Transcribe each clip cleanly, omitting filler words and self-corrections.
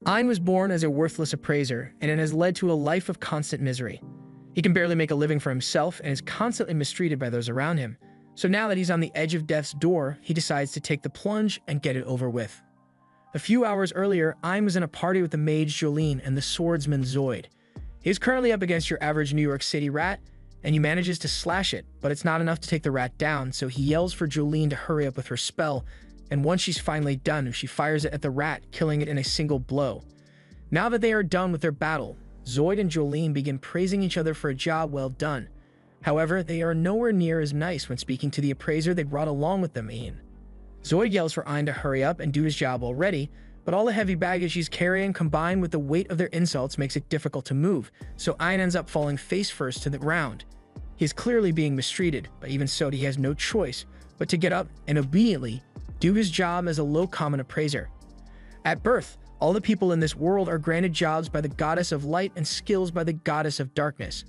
Ein was born as a worthless appraiser, and it has led to a life of constant misery. He can barely make a living for himself and is constantly mistreated by those around him. So now that he's on the edge of death's door, he decides to take the plunge and get it over with. A few hours earlier, Ein was in a party with the mage Jolene and the swordsman Zoid. He is currently up against your average New York City rat, and he manages to slash it, but it's not enough to take the rat down, so he yells for Jolene to hurry up with her spell, and once she's finally done, she fires it at the rat, killing it in a single blow. Now that they are done with their battle, Zoid and Jolene begin praising each other for a job well done. However, they are nowhere near as nice when speaking to the appraiser they brought along with them, Ian. Zoid yells for Ein to hurry up and do his job already, but all the heavy baggage he's carrying combined with the weight of their insults makes it difficult to move, so Ein ends up falling face first to the ground. He is clearly being mistreated, but even so he has no choice but to get up and obediently do his job as a low-common appraiser. At birth, all the people in this world are granted jobs by the goddess of light and skills by the goddess of darkness.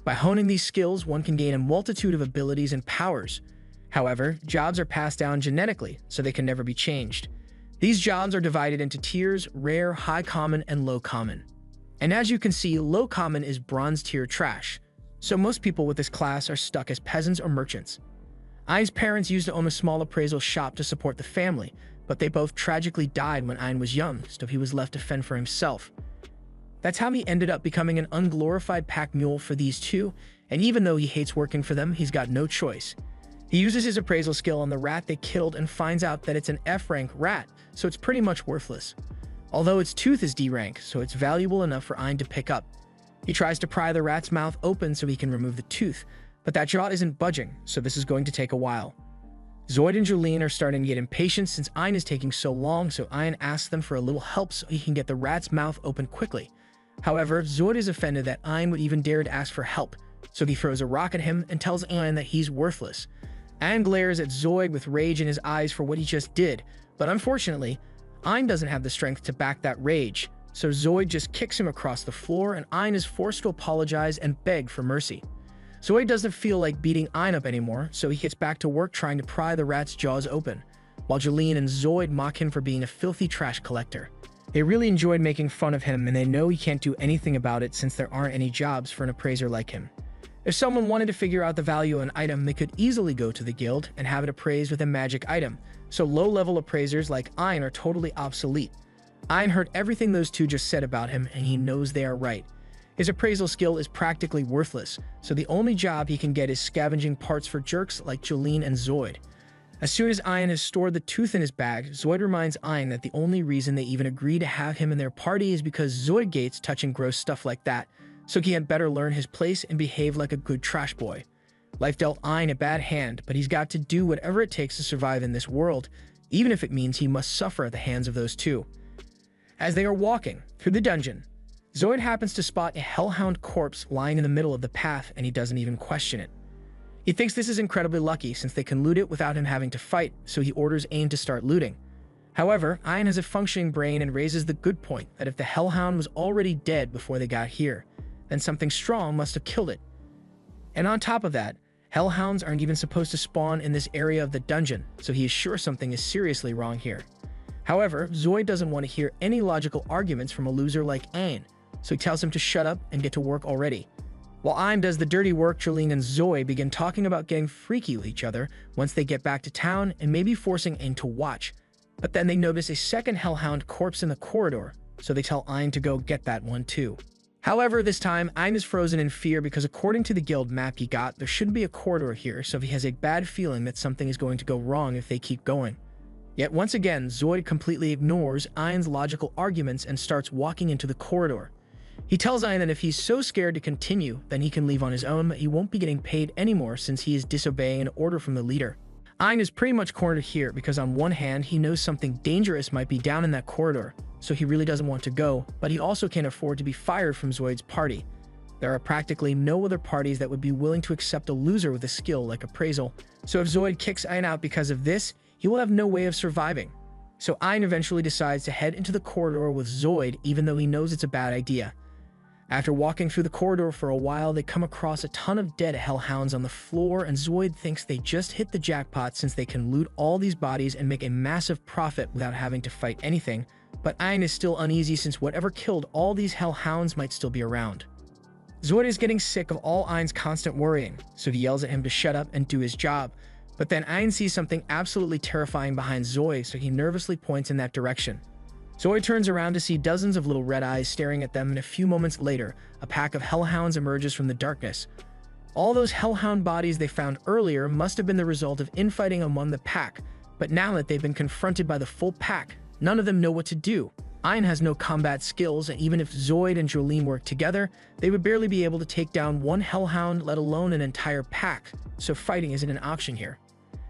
By honing these skills, one can gain a multitude of abilities and powers. However, jobs are passed down genetically, so they can never be changed. These jobs are divided into tiers: rare, high common, and low common. And as you can see, low common is bronze tier trash, so most people with this class are stuck as peasants or merchants. Ein's parents used to own a small appraisal shop to support the family, but they both tragically died when Ein was young, so he was left to fend for himself. That's how he ended up becoming an unglorified pack mule for these two, and even though he hates working for them, he's got no choice. He uses his appraisal skill on the rat they killed and finds out that it's an F-rank rat, so it's pretty much worthless. Although its tooth is D-rank, so it's valuable enough for Ein to pick up. He tries to pry the rat's mouth open so he can remove the tooth, but that jaw isn't budging, so this is going to take a while. Zoid and Jolene are starting to get impatient since Ein is taking so long, so Ein asks them for a little help so he can get the rat's mouth open quickly. However, Zoid is offended that Ein would even dare to ask for help, so he throws a rock at him and tells Ein that he's worthless. Ein glares at Zoid with rage in his eyes for what he just did, but unfortunately, Ein doesn't have the strength to back that rage, so Zoid just kicks him across the floor and Ein is forced to apologize and beg for mercy. Zoid doesn't feel like beating Ein up anymore, so he gets back to work trying to pry the rat's jaws open, while Jolene and Zoid mock him for being a filthy trash collector. They really enjoyed making fun of him, and they know he can't do anything about it since there aren't any jobs for an appraiser like him. If someone wanted to figure out the value of an item, they could easily go to the guild and have it appraised with a magic item, so low-level appraisers like Ein are totally obsolete. Ein heard everything those two just said about him, and he knows they are right. His appraisal skill is practically worthless, so the only job he can get is scavenging parts for jerks like Jolene and Zoid. As soon as Ein has stored the tooth in his bag, Zoid reminds Ein that the only reason they even agree to have him in their party is because Zoid hates touching gross stuff like that, so he had better learn his place and behave like a good trash boy. Life dealt Ein a bad hand, but he's got to do whatever it takes to survive in this world, even if it means he must suffer at the hands of those two. As they are walking through the dungeon, Zoid happens to spot a hellhound corpse lying in the middle of the path, and he doesn't even question it. He thinks this is incredibly lucky since they can loot it without him having to fight, so he orders Ein to start looting. However, Ein has a functioning brain and raises the good point that if the hellhound was already dead before they got here, then something strong must have killed it. And on top of that, hellhounds aren't even supposed to spawn in this area of the dungeon, so he is sure something is seriously wrong here. However, Zoid doesn't want to hear any logical arguments from a loser like Ein, so he tells him to shut up and get to work already. While Ein does the dirty work, Jolene and Zoid begin talking about getting freaky with each other once they get back to town and maybe forcing Ein to watch. But then they notice a second hellhound corpse in the corridor, so they tell Ein to go get that one too. However, this time, Ein is frozen in fear because according to the guild map he got, there shouldn't be a corridor here, so he has a bad feeling that something is going to go wrong if they keep going. Yet once again, Zoid completely ignores Ein's logical arguments and starts walking into the corridor. He tells Ein that if he's so scared to continue, then he can leave on his own, but he won't be getting paid anymore since he is disobeying an order from the leader. Ein is pretty much cornered here because on one hand, he knows something dangerous might be down in that corridor, so he really doesn't want to go, but he also can't afford to be fired from Zoid's party. There are practically no other parties that would be willing to accept a loser with a skill like appraisal, so if Zoid kicks Ein out because of this, he will have no way of surviving. So Ein eventually decides to head into the corridor with Zoid even though he knows it's a bad idea. After walking through the corridor for a while, they come across a ton of dead hellhounds on the floor, and Zoid thinks they just hit the jackpot since they can loot all these bodies and make a massive profit without having to fight anything, but Ein is still uneasy since whatever killed all these hellhounds might still be around. Zoid is getting sick of all Ein's constant worrying, so he yells at him to shut up and do his job. But then Ein sees something absolutely terrifying behind Zoid, so he nervously points in that direction. Zoid turns around to see dozens of little red eyes staring at them, and a few moments later, a pack of hellhounds emerges from the darkness. All those hellhound bodies they found earlier must have been the result of infighting among the pack, but now that they've been confronted by the full pack, none of them know what to do. Ein has no combat skills, and even if Zoid and Jolene worked together, they would barely be able to take down one hellhound, let alone an entire pack, so fighting isn't an option here.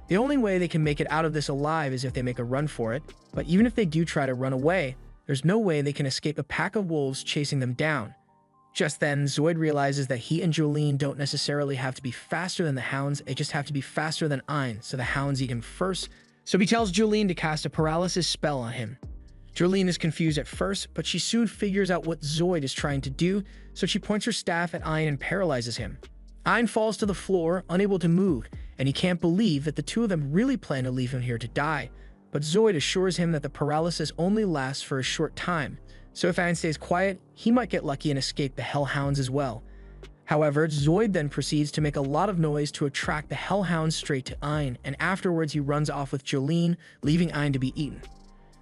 The only way they can make it out of this alive is if they make a run for it, but even if they do try to run away, there's no way they can escape a pack of wolves chasing them down. Just then, Zoid realizes that he and Jolene don't necessarily have to be faster than the hounds, they just have to be faster than Ein, so the hounds eat him first, so he tells Jolene to cast a paralysis spell on him. Jolene is confused at first, but she soon figures out what Zoid is trying to do, so she points her staff at Ein and paralyzes him. Ein falls to the floor, unable to move, and he can't believe that the two of them really plan to leave him here to die. But Zoid assures him that the paralysis only lasts for a short time, so if Ein stays quiet, he might get lucky and escape the hellhounds as well. However, Zoid then proceeds to make a lot of noise to attract the hellhounds straight to Ein, and afterwards he runs off with Jolene, leaving Ein to be eaten.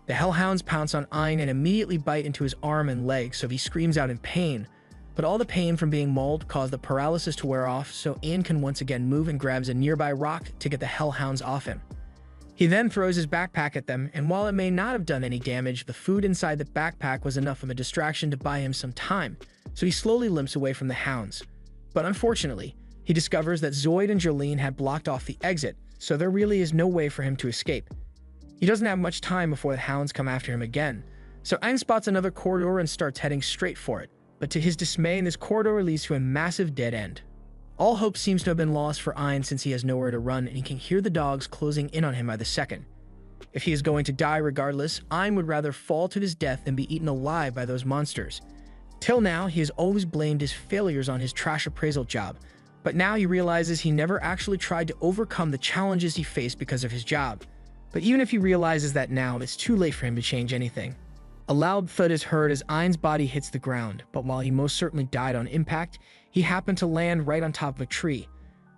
The hellhounds pounce on Ein and immediately bite into his arm and leg, so he screams out in pain. But all the pain from being mauled caused the paralysis to wear off, so Ein can once again move and grabs a nearby rock to get the hellhounds off him. He then throws his backpack at them, and while it may not have done any damage, the food inside the backpack was enough of a distraction to buy him some time, so he slowly limps away from the hounds. But unfortunately, he discovers that Zoid and Jolene had blocked off the exit, so there really is no way for him to escape. He doesn't have much time before the hounds come after him again, so Ein spots another corridor and starts heading straight for it, but to his dismay, this corridor leads to a massive dead end. All hope seems to have been lost for Ein since he has nowhere to run and he can hear the dogs closing in on him by the second. If he is going to die regardless, Ein would rather fall to his death than be eaten alive by those monsters. Till now, he has always blamed his failures on his trash appraisal job, but now he realizes he never actually tried to overcome the challenges he faced because of his job. But even if he realizes that now, it's too late for him to change anything. A loud thud is heard as Ein's body hits the ground, but while he most certainly died on impact, he happened to land right on top of a tree.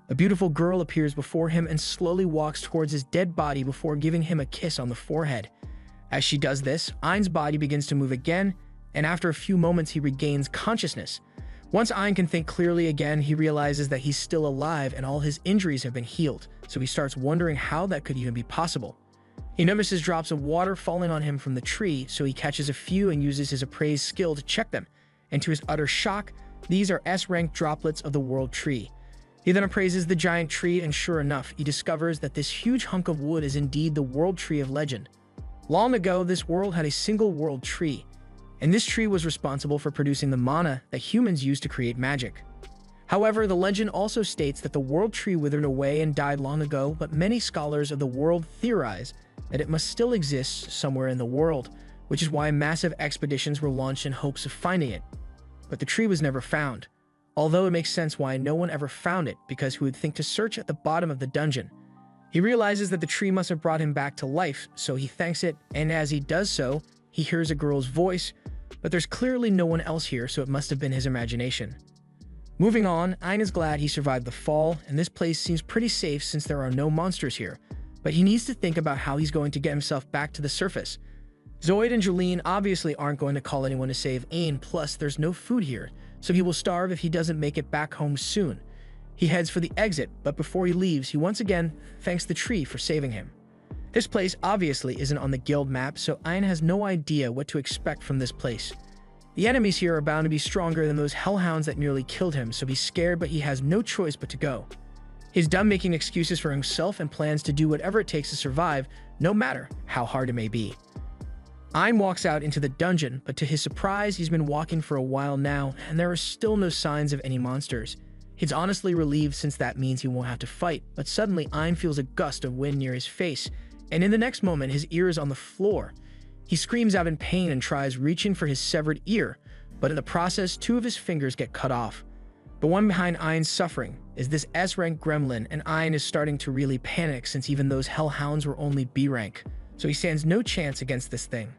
A beautiful girl appears before him and slowly walks towards his dead body before giving him a kiss on the forehead. As she does this, Ein's body begins to move again, and after a few moments he regains consciousness. Once Ein can think clearly again, he realizes that he's still alive and all his injuries have been healed, so he starts wondering how that could even be possible. He notices drops of water falling on him from the tree, so he catches a few and uses his appraised skill to check them, and to his utter shock, these are S-rank droplets of the World Tree. He then appraises the giant tree, and sure enough, he discovers that this huge hunk of wood is indeed the World Tree of Legend. Long ago, this world had a single World Tree, and this tree was responsible for producing the mana that humans use to create magic. However, the legend also states that the World Tree withered away and died long ago, but many scholars of the world theorize that it must still exist somewhere in the world, which is why massive expeditions were launched in hopes of finding it. But the tree was never found, although it makes sense why no one ever found it, because who would think to search at the bottom of the dungeon? He realizes that the tree must have brought him back to life, so he thanks it, and as he does so, he hears a girl's voice, but there's clearly no one else here, so it must have been his imagination. Moving on, Ein is glad he survived the fall, and this place seems pretty safe since there are no monsters here, but he needs to think about how he's going to get himself back to the surface. Zoid and Jolene obviously aren't going to call anyone to save Ein, plus there's no food here, so he will starve if he doesn't make it back home soon. He heads for the exit, but before he leaves, he once again thanks the tree for saving him. This place obviously isn't on the guild map, so Ein has no idea what to expect from this place. The enemies here are bound to be stronger than those hellhounds that nearly killed him, so he's scared, but he has no choice but to go. He's done making excuses for himself and plans to do whatever it takes to survive, no matter how hard it may be. Ein walks out into the dungeon, but to his surprise, he's been walking for a while now, and there are still no signs of any monsters. He's honestly relieved since that means he won't have to fight, but suddenly Ein feels a gust of wind near his face, and in the next moment, his ear is on the floor. He screams out in pain and tries reaching for his severed ear, but in the process, 2 of his fingers get cut off. The one behind Ein's suffering is this S-rank gremlin, and Ein is starting to really panic since even those hellhounds were only B-rank, so he stands no chance against this thing.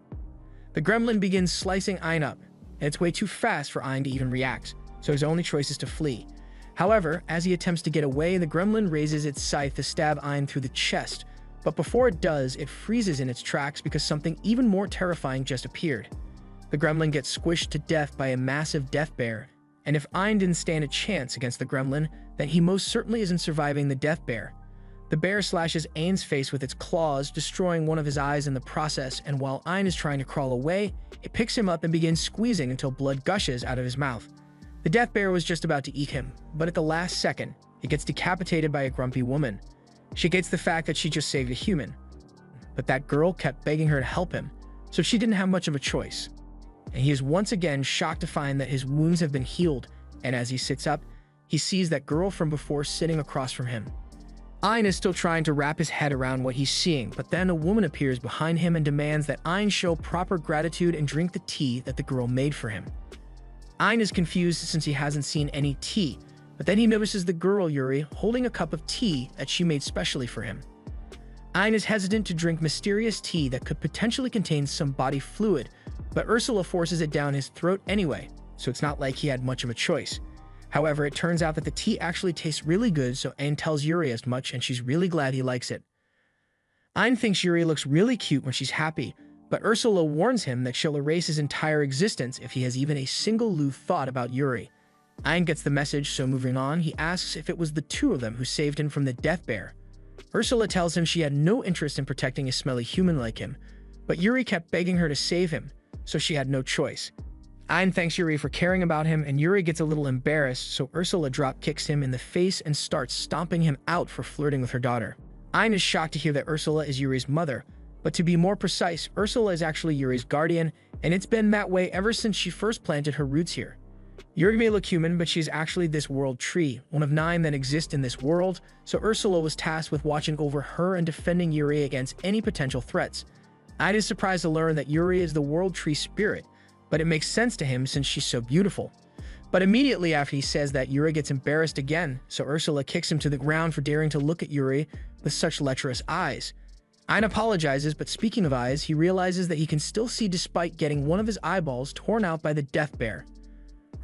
The gremlin begins slicing Ein up, and it's way too fast for Ein to even react, so his only choice is to flee. However, as he attempts to get away, the gremlin raises its scythe to stab Ein through the chest, but before it does, it freezes in its tracks because something even more terrifying just appeared. The gremlin gets squished to death by a massive death bear, and if Ein didn't stand a chance against the gremlin, then he most certainly isn't surviving the death bear. The bear slashes Ein's face with its claws, destroying one of his eyes in the process, and while Ein is trying to crawl away, it picks him up and begins squeezing until blood gushes out of his mouth. The death bear was just about to eat him, but at the last second, it gets decapitated by a grumpy woman. She hates the fact that she just saved a human, but that girl kept begging her to help him, so she didn't have much of a choice. And he is once again shocked to find that his wounds have been healed, and as he sits up, he sees that girl from before sitting across from him. Ein is still trying to wrap his head around what he's seeing, but then a woman appears behind him and demands that Ein show proper gratitude and drink the tea that the girl made for him. Ein is confused since he hasn't seen any tea, but then he notices the girl Yuri holding a cup of tea that she made specially for him. Ein is hesitant to drink mysterious tea that could potentially contain some body fluid, but Ursula forces it down his throat anyway, so it's not like he had much of a choice. However, it turns out that the tea actually tastes really good, so Ein tells Yuri as much, and she's really glad he likes it. Ein thinks Yuri looks really cute when she's happy, but Ursula warns him that she'll erase his entire existence if he has even a single lewd thought about Yuri. Ein gets the message, so moving on, he asks if it was the two of them who saved him from the death bear. Ursula tells him she had no interest in protecting a smelly human like him, but Yuri kept begging her to save him, so she had no choice. Ein thanks Yuri for caring about him, and Yuri gets a little embarrassed, so Ursula drop kicks him in the face and starts stomping him out for flirting with her daughter. Ein is shocked to hear that Ursula is Yuri's mother, but to be more precise, Ursula is actually Yuri's guardian, and it's been that way ever since she first planted her roots here. Yuri may look human, but she's actually this world tree, one of 9 that exist in this world, so Ursula was tasked with watching over her and defending Yuri against any potential threats. Ein is surprised to learn that Yuri is the world tree spirit, but it makes sense to him since she's so beautiful. But immediately after he says that, Yuri gets embarrassed again, so Ursula kicks him to the ground for daring to look at Yuri with such lecherous eyes. Ein apologizes, but speaking of eyes, he realizes that he can still see despite getting one of his eyeballs torn out by the death bear.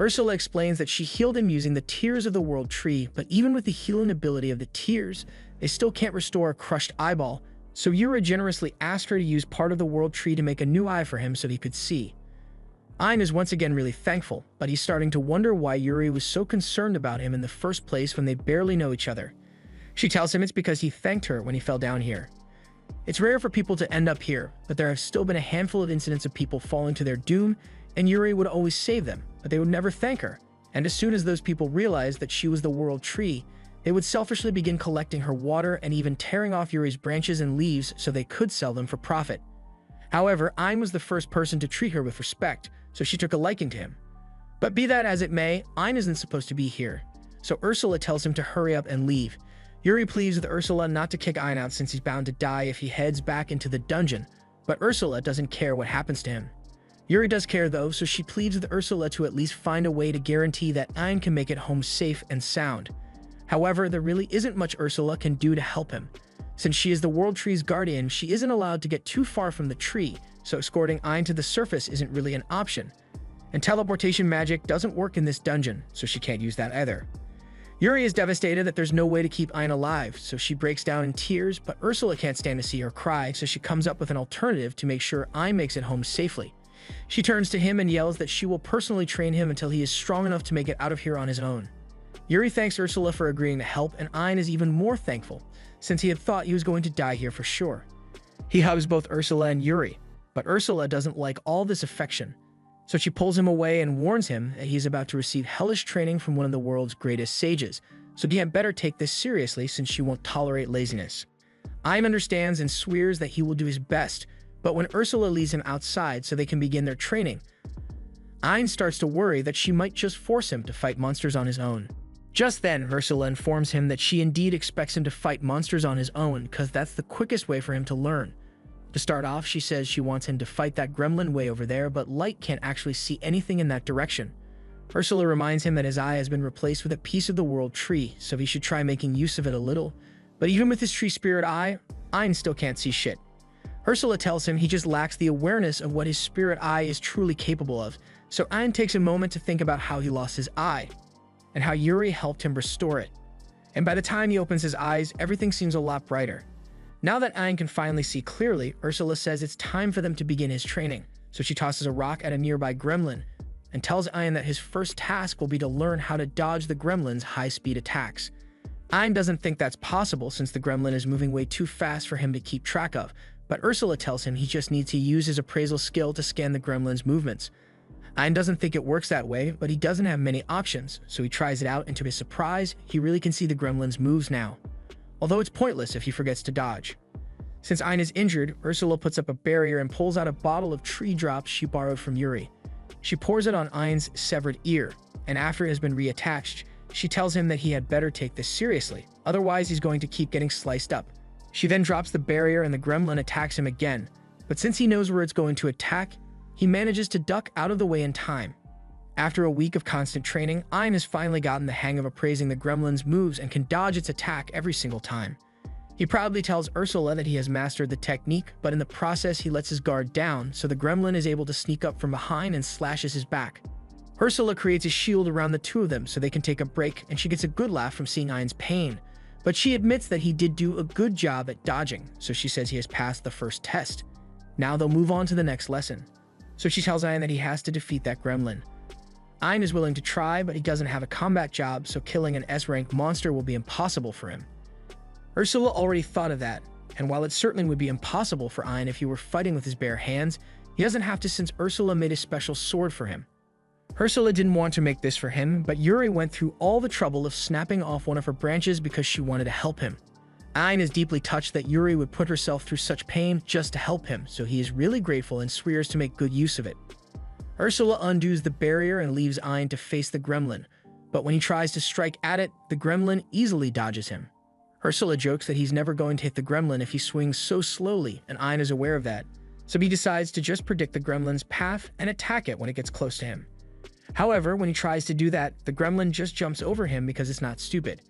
Ursula explains that she healed him using the tears of the world tree, but even with the healing ability of the tears, they still can't restore a crushed eyeball, so Yuri generously asked her to use part of the world tree to make a new eye for him so he could see. Ein is once again really thankful, but he's starting to wonder why Yuri was so concerned about him in the first place when they barely know each other. She tells him it's because he thanked her when he fell down here. It's rare for people to end up here, but there have still been a handful of incidents of people falling to their doom, and Yuri would always save them, but they would never thank her. And as soon as those people realized that she was the world tree, they would selfishly begin collecting her water and even tearing off Yuri's branches and leaves so they could sell them for profit. However, Ein was the first person to treat her with respect, so she took a liking to him. But be that as it may, Ein isn't supposed to be here, so Ursula tells him to hurry up and leave. Yuri pleads with Ursula not to kick Ein out since he's bound to die if he heads back into the dungeon, but Ursula doesn't care what happens to him. Yuri does care though, so she pleads with Ursula to at least find a way to guarantee that Ein can make it home safe and sound. However, there really isn't much Ursula can do to help him. Since she is the world tree's guardian, she isn't allowed to get too far from the tree, so escorting Ein to the surface isn't really an option. And teleportation magic doesn't work in this dungeon, so she can't use that either. Yuri is devastated that there's no way to keep Ein alive, so she breaks down in tears, but Ursula can't stand to see her cry, so she comes up with an alternative to make sure Ein makes it home safely. She turns to him and yells that she will personally train him until he is strong enough to make it out of here on his own. Yuri thanks Ursula for agreeing to help, and Ein is even more thankful, since he had thought he was going to die here for sure. He hugs both Ursula and Yuri, but Ursula doesn't like all this affection, so she pulls him away and warns him that he's about to receive hellish training from one of the world's greatest sages, so he had better take this seriously since she won't tolerate laziness. Ein understands and swears that he will do his best, but when Ursula leaves him outside so they can begin their training, Ein starts to worry that she might just force him to fight monsters on his own. Just then, Ursula informs him that she indeed expects him to fight monsters on his own because that's the quickest way for him to learn. To start off, she says she wants him to fight that gremlin way over there, but Light can't actually see anything in that direction. Ursula reminds him that his eye has been replaced with a piece of the world tree, so he should try making use of it a little. But even with his tree spirit eye, Ein still can't see shit. Ursula tells him he just lacks the awareness of what his spirit eye is truly capable of, so Ein takes a moment to think about how he lost his eye, and how Yuri helped him restore it. And by the time he opens his eyes, everything seems a lot brighter. Now that Ein can finally see clearly, Ursula says it's time for them to begin his training, so she tosses a rock at a nearby gremlin, and tells Ein that his first task will be to learn how to dodge the gremlin's high-speed attacks. Ein doesn't think that's possible since the gremlin is moving way too fast for him to keep track of, but Ursula tells him he just needs to use his appraisal skill to scan the gremlin's movements. Ein doesn't think it works that way, but he doesn't have many options, so he tries it out, and to his surprise, he really can see the gremlin's moves now, although it's pointless if he forgets to dodge. Since Ein is injured, Ursula puts up a barrier and pulls out a bottle of tree drops she borrowed from Yuri. She pours it on Ein's severed ear, and after it has been reattached, she tells him that he had better take this seriously, otherwise he's going to keep getting sliced up. She then drops the barrier and the gremlin attacks him again, but since he knows where it's going to attack, he manages to duck out of the way in time. After a week of constant training, Ein has finally gotten the hang of appraising the gremlin's moves and can dodge its attack every single time. He proudly tells Ursula that he has mastered the technique, but in the process he lets his guard down, so the gremlin is able to sneak up from behind and slashes his back. Ursula creates a shield around the two of them so they can take a break, and she gets a good laugh from seeing Ein's pain. But she admits that he did do a good job at dodging, so she says he has passed the first test. Now they'll move on to the next lesson. So she tells Ein that he has to defeat that gremlin. Ein is willing to try, but he doesn't have a combat job, so killing an S-rank monster will be impossible for him. Ursula already thought of that, and while it certainly would be impossible for Ein if he were fighting with his bare hands, he doesn't have to since Ursula made a special sword for him. Ursula didn't want to make this for him, but Yuri went through all the trouble of snapping off one of her branches because she wanted to help him. Ein is deeply touched that Yuri would put herself through such pain just to help him, so he is really grateful and swears to make good use of it. Ursula undoes the barrier and leaves Ein to face the gremlin, but when he tries to strike at it, the gremlin easily dodges him. Ursula jokes that he's never going to hit the gremlin if he swings so slowly, and Ein is aware of that, so he decides to just predict the gremlin's path and attack it when it gets close to him. However, when he tries to do that, the gremlin just jumps over him because it's not stupid.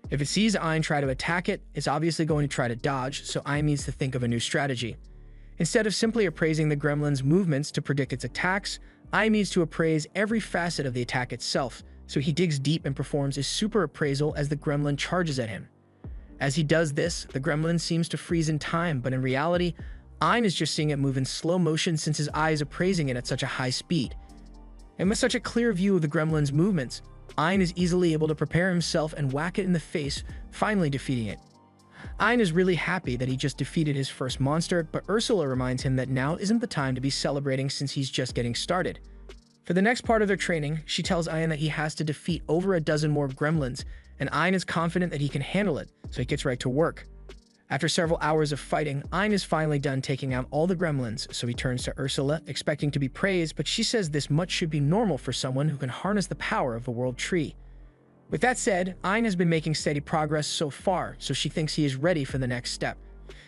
If it sees Ein try to attack it, it's obviously going to try to dodge, so Ein needs to think of a new strategy. Instead of simply appraising the gremlin's movements to predict its attacks, Ein needs to appraise every facet of the attack itself, so he digs deep and performs a super appraisal as the gremlin charges at him. As he does this, the gremlin seems to freeze in time, but in reality, Ein is just seeing it move in slow motion since his eye is appraising it at such a high speed. And with such a clear view of the gremlin's movements, Ein is easily able to prepare himself and whack it in the face, finally defeating it. Ein is really happy that he just defeated his first monster, but Ursula reminds him that now isn't the time to be celebrating since he's just getting started. For the next part of their training, she tells Ein that he has to defeat over a dozen more gremlins, and Ein is confident that he can handle it, so he gets right to work. After several hours of fighting, Ein is finally done taking out all the gremlins, so he turns to Ursula, expecting to be praised, but she says this much should be normal for someone who can harness the power of the World Tree. With that said, Ein has been making steady progress so far, so she thinks he is ready for the next step.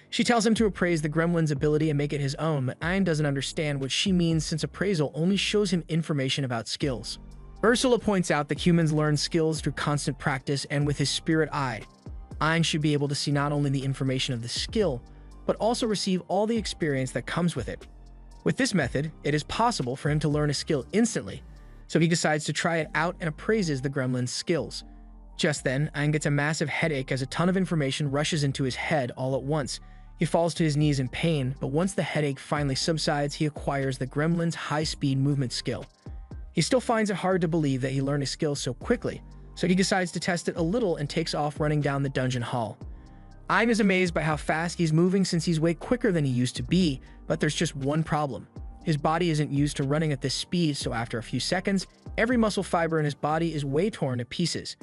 She tells him to appraise the gremlin's ability and make it his own, but Ein doesn't understand what she means since appraisal only shows him information about skills. Ursula points out that humans learn skills through constant practice and with his spirit eye. Ein should be able to see not only the information of the skill, but also receive all the experience that comes with it. With this method, it is possible for him to learn a skill instantly, so he decides to try it out and appraises the gremlin's skills. Just then, Ein gets a massive headache as a ton of information rushes into his head all at once. He falls to his knees in pain, but once the headache finally subsides, he acquires the gremlin's high-speed movement skill. He still finds it hard to believe that he learned a skill so quickly, so he decides to test it a little and takes off running down the dungeon hall. Ein is amazed by how fast he's moving since he's way quicker than he used to be, but there's just one problem. His body isn't used to running at this speed, so after a few seconds, every muscle fiber in his body is way torn to pieces.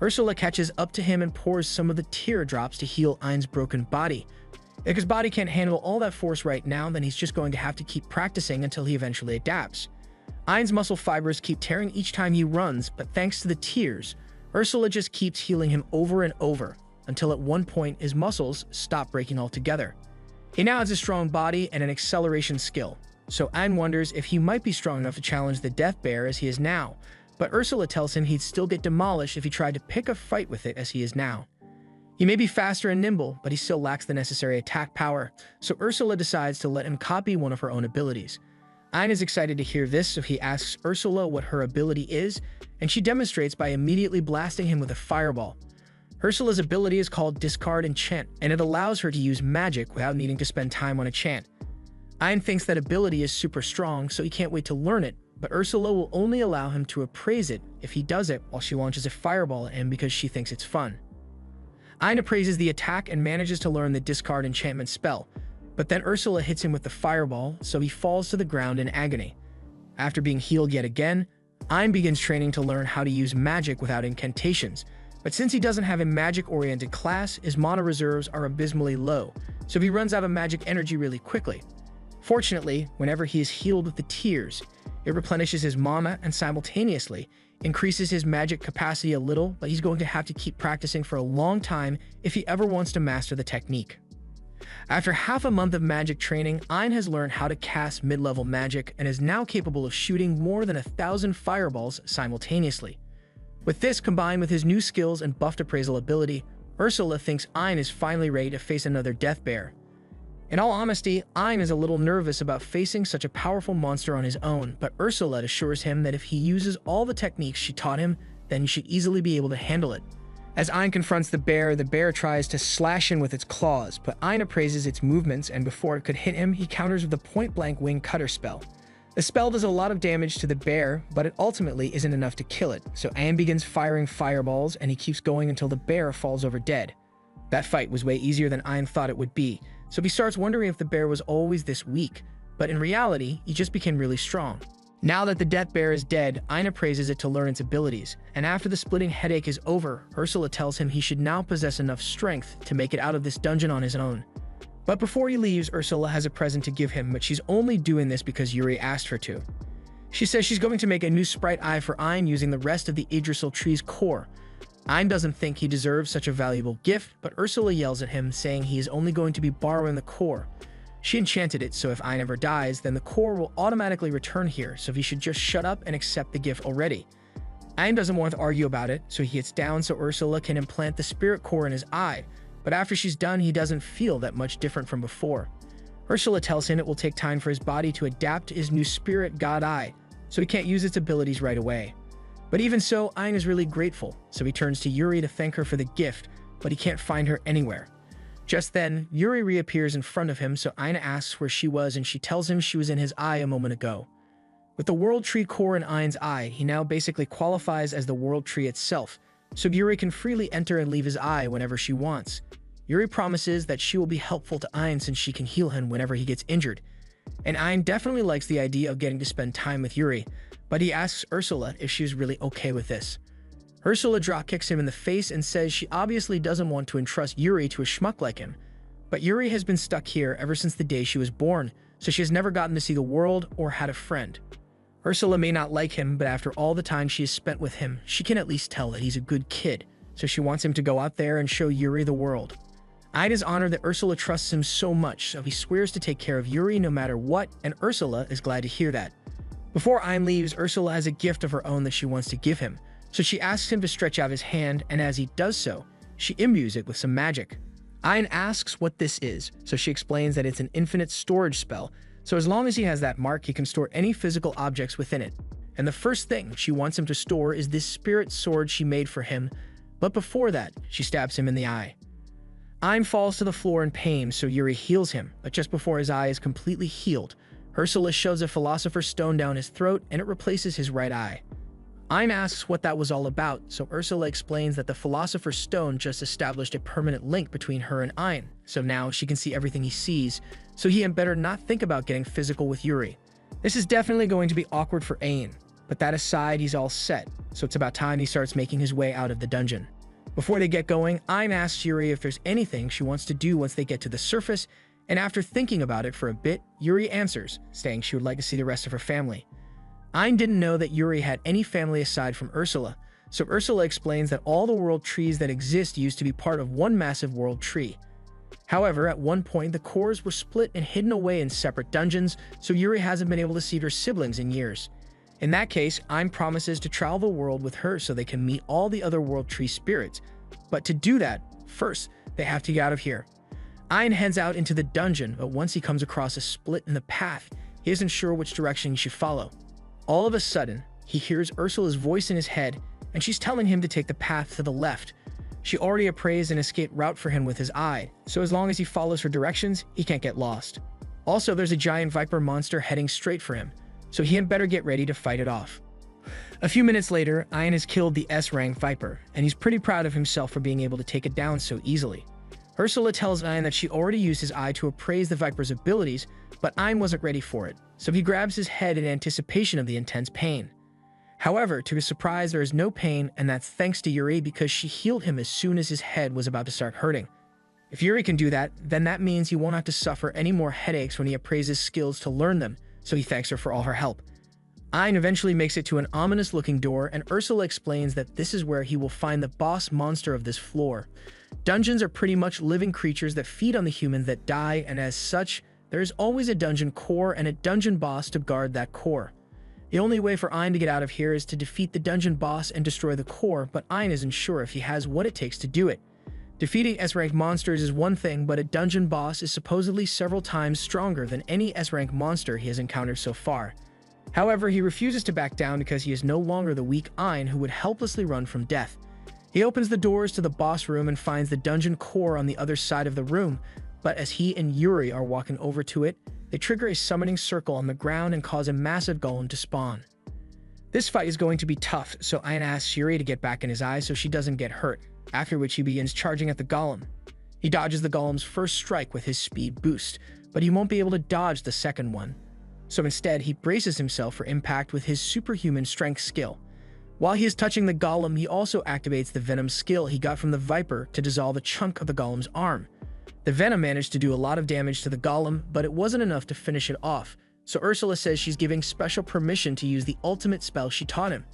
Ursula catches up to him and pours some of the teardrops to heal Ein's broken body. If his body can't handle all that force right now, then he's just going to have to keep practicing until he eventually adapts. Ein's muscle fibers keep tearing each time he runs, but thanks to the tears, Ursula just keeps healing him over and over, until at one point his muscles stop breaking altogether. He now has a strong body and an acceleration skill, so Ein wonders if he might be strong enough to challenge the Death Bear as he is now, but Ursula tells him he'd still get demolished if he tried to pick a fight with it as he is now. He may be faster and nimble, but he still lacks the necessary attack power, so Ursula decides to let him copy one of her own abilities. Ein is excited to hear this, so he asks Ursula what her ability is, and she demonstrates by immediately blasting him with a fireball. Ursula's ability is called Discard Enchant, and it allows her to use magic without needing to spend time on a chant. Ein thinks that ability is super strong, so he can't wait to learn it, but Ursula will only allow him to appraise it if he does it while she launches a fireball at him because she thinks it's fun. Ein appraises the attack and manages to learn the Discard Enchantment spell, but then Ursula hits him with the fireball, so he falls to the ground in agony. After being healed yet again, Ein begins training to learn how to use magic without incantations, but since he doesn't have a magic-oriented class, his mana reserves are abysmally low, so he runs out of magic energy really quickly. Fortunately, whenever he is healed with the tears, it replenishes his mana and simultaneously increases his magic capacity a little, but he's going to have to keep practicing for a long time if he ever wants to master the technique. After half a month of magic training, Ein has learned how to cast mid-level magic and is now capable of shooting more than 1,000 fireballs simultaneously. With this combined with his new skills and buffed appraisal ability, Ursula thinks Ein is finally ready to face another death bear. In all honesty, Ein is a little nervous about facing such a powerful monster on his own, but Ursula assures him that if he uses all the techniques she taught him, then he should easily be able to handle it. As Ein confronts the bear tries to slash him with its claws, but Ein appraises its movements, and before it could hit him, he counters with the point-blank wing cutter spell. The spell does a lot of damage to the bear, but it ultimately isn't enough to kill it, so Ein begins firing fireballs, and he keeps going until the bear falls over dead. That fight was way easier than Ein thought it would be, so he starts wondering if the bear was always this weak, but in reality, he just became really strong. Now that the death bear is dead, Ein appraises it to learn its abilities, and after the splitting headache is over, Ursula tells him he should now possess enough strength to make it out of this dungeon on his own. But before he leaves, Ursula has a present to give him, but she's only doing this because Yuri asked her to. She says she's going to make a new sprite eye for Ein using the rest of the Yggdrasil tree's core. Ein doesn't think he deserves such a valuable gift, but Ursula yells at him, saying he is only going to be borrowing the core. She enchanted it, so if Ein ever dies, then the core will automatically return here, so he should just shut up and accept the gift already. Ein doesn't want to argue about it, so he gets down so Ursula can implant the spirit core in his eye, but after she's done, he doesn't feel that much different from before. Ursula tells him it will take time for his body to adapt to his new spirit god eye, so he can't use its abilities right away. But even so, Ein is really grateful, so he turns to Yuri to thank her for the gift, but he can't find her anywhere. Just then, Yuri reappears in front of him, so Ein asks where she was, and she tells him she was in his eye a moment ago. With the World Tree core in Ein's eye, he now basically qualifies as the World Tree itself, so Yuri can freely enter and leave his eye whenever she wants. Yuri promises that she will be helpful to Ein since she can heal him whenever he gets injured. And Ein definitely likes the idea of getting to spend time with Yuri, but he asks Ursula if she's really okay with this. Ursula drop-kicks him in the face and says she obviously doesn't want to entrust Yuri to a schmuck like him. But Yuri has been stuck here ever since the day she was born, so she has never gotten to see the world or had a friend. Ursula may not like him, but after all the time she has spent with him, she can at least tell that he's a good kid, so she wants him to go out there and show Yuri the world. Ein is honored that Ursula trusts him so much, so he swears to take care of Yuri no matter what, and Ursula is glad to hear that. Before Ein leaves, Ursula has a gift of her own that she wants to give him, so she asks him to stretch out his hand, and as he does so, she imbues it with some magic. Ein asks what this is, so she explains that it's an infinite storage spell, so as long as he has that mark, he can store any physical objects within it. And the first thing she wants him to store is this spirit sword she made for him, but before that, she stabs him in the eye. Ein falls to the floor in pain, so Yuri heals him, but just before his eye is completely healed, Ursula shoves a Philosopher's Stone down his throat and it replaces his right eye. Ein asks what that was all about, so Ursula explains that the Philosopher's Stone just established a permanent link between her and Ein, so now she can see everything he sees, so he had better not think about getting physical with Yuri. This is definitely going to be awkward for Ein, but that aside, he's all set, so it's about time he starts making his way out of the dungeon. Before they get going, Ein asks Yuri if there's anything she wants to do once they get to the surface, and after thinking about it for a bit, Yuri answers, saying she would like to see the rest of her family. Ein didn't know that Yuri had any family aside from Ursula, so Ursula explains that all the world trees that exist used to be part of one massive world tree. However, at one point, the cores were split and hidden away in separate dungeons, so Yuri hasn't been able to see her siblings in years. In that case, Ein promises to travel the world with her so they can meet all the other world tree spirits, but to do that, First, they have to get out of here. Ein heads out into the dungeon, but once he comes across a split in the path, he isn't sure which direction he should follow. All of a sudden, he hears Ursula's voice in his head, and she's telling him to take the path to the left. She already appraised an escape route for him with his eye, so as long as he follows her directions, he can't get lost. Also, there's a giant viper monster heading straight for him, so he had better get ready to fight it off. A few minutes later, Ein has killed the S-rank viper, and he's pretty proud of himself for being able to take it down so easily. Ursula tells Ein that she already used his eye to appraise the viper's abilities, but Ein wasn't ready for it, so he grabs his head in anticipation of the intense pain. However, to his surprise, there is no pain, and that's thanks to Yuri because she healed him as soon as his head was about to start hurting. If Yuri can do that, then that means he won't have to suffer any more headaches when he appraises skills to learn them, so he thanks her for all her help. Ein eventually makes it to an ominous-looking door, and Ursula explains that this is where he will find the boss monster of this floor. Dungeons are pretty much living creatures that feed on the humans that die, and as such, there is always a dungeon core and a dungeon boss to guard that core. The only way for Ein to get out of here is to defeat the dungeon boss and destroy the core, but Ein isn't sure if he has what it takes to do it. Defeating S-rank monsters is one thing, but a dungeon boss is supposedly several times stronger than any S-rank monster he has encountered so far. However, he refuses to back down because he is no longer the weak Ein who would helplessly run from death. He opens the doors to the boss room and finds the dungeon core on the other side of the room, but as he and Yuri are walking over to it, they trigger a summoning circle on the ground and cause a massive golem to spawn. This fight is going to be tough, so Ein asks Yuri to get back in his eye so she doesn't get hurt, after which he begins charging at the golem. He dodges the golem's first strike with his speed boost, but he won't be able to dodge the second one. So instead, he braces himself for impact with his superhuman strength skill. While he is touching the golem, he also activates the venom skill he got from the viper to dissolve a chunk of the golem's arm. The venom managed to do a lot of damage to the golem, but it wasn't enough to finish it off, so Ursula says she's giving special permission to use the ultimate spell she taught him.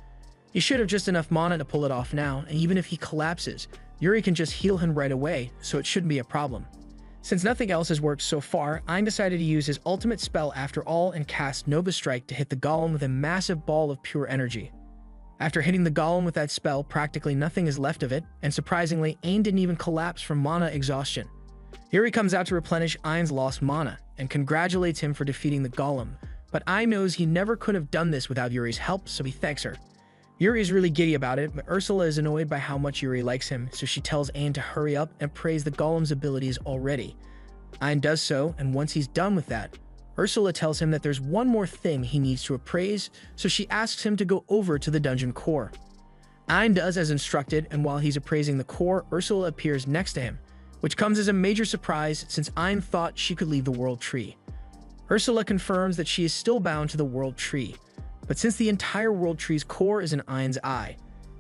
He should have just enough mana to pull it off now, and even if he collapses, Yuri can just heal him right away, so it shouldn't be a problem. Since nothing else has worked so far, Ein decided to use his ultimate spell after all and cast Nova Strike to hit the golem with a massive ball of pure energy. After hitting the golem with that spell, practically nothing is left of it, and surprisingly, Ein didn't even collapse from mana exhaustion. Yuri comes out to replenish Ein's lost mana, and congratulates him for defeating the golem, but Ein knows he never could have done this without Yuri's help, so he thanks her. Yuri is really giddy about it, but Ursula is annoyed by how much Yuri likes him, so she tells Ein to hurry up and praise the golem's abilities already. Ein does so, and once he's done with that, Ursula tells him that there's one more thing he needs to appraise, so she asks him to go over to the dungeon core. Ein does as instructed, and while he's appraising the core, Ursula appears next to him, which comes as a major surprise since Ein thought she could leave the World Tree. Ursula confirms that she is still bound to the World Tree, but since the entire World Tree's core is in Ein's eye,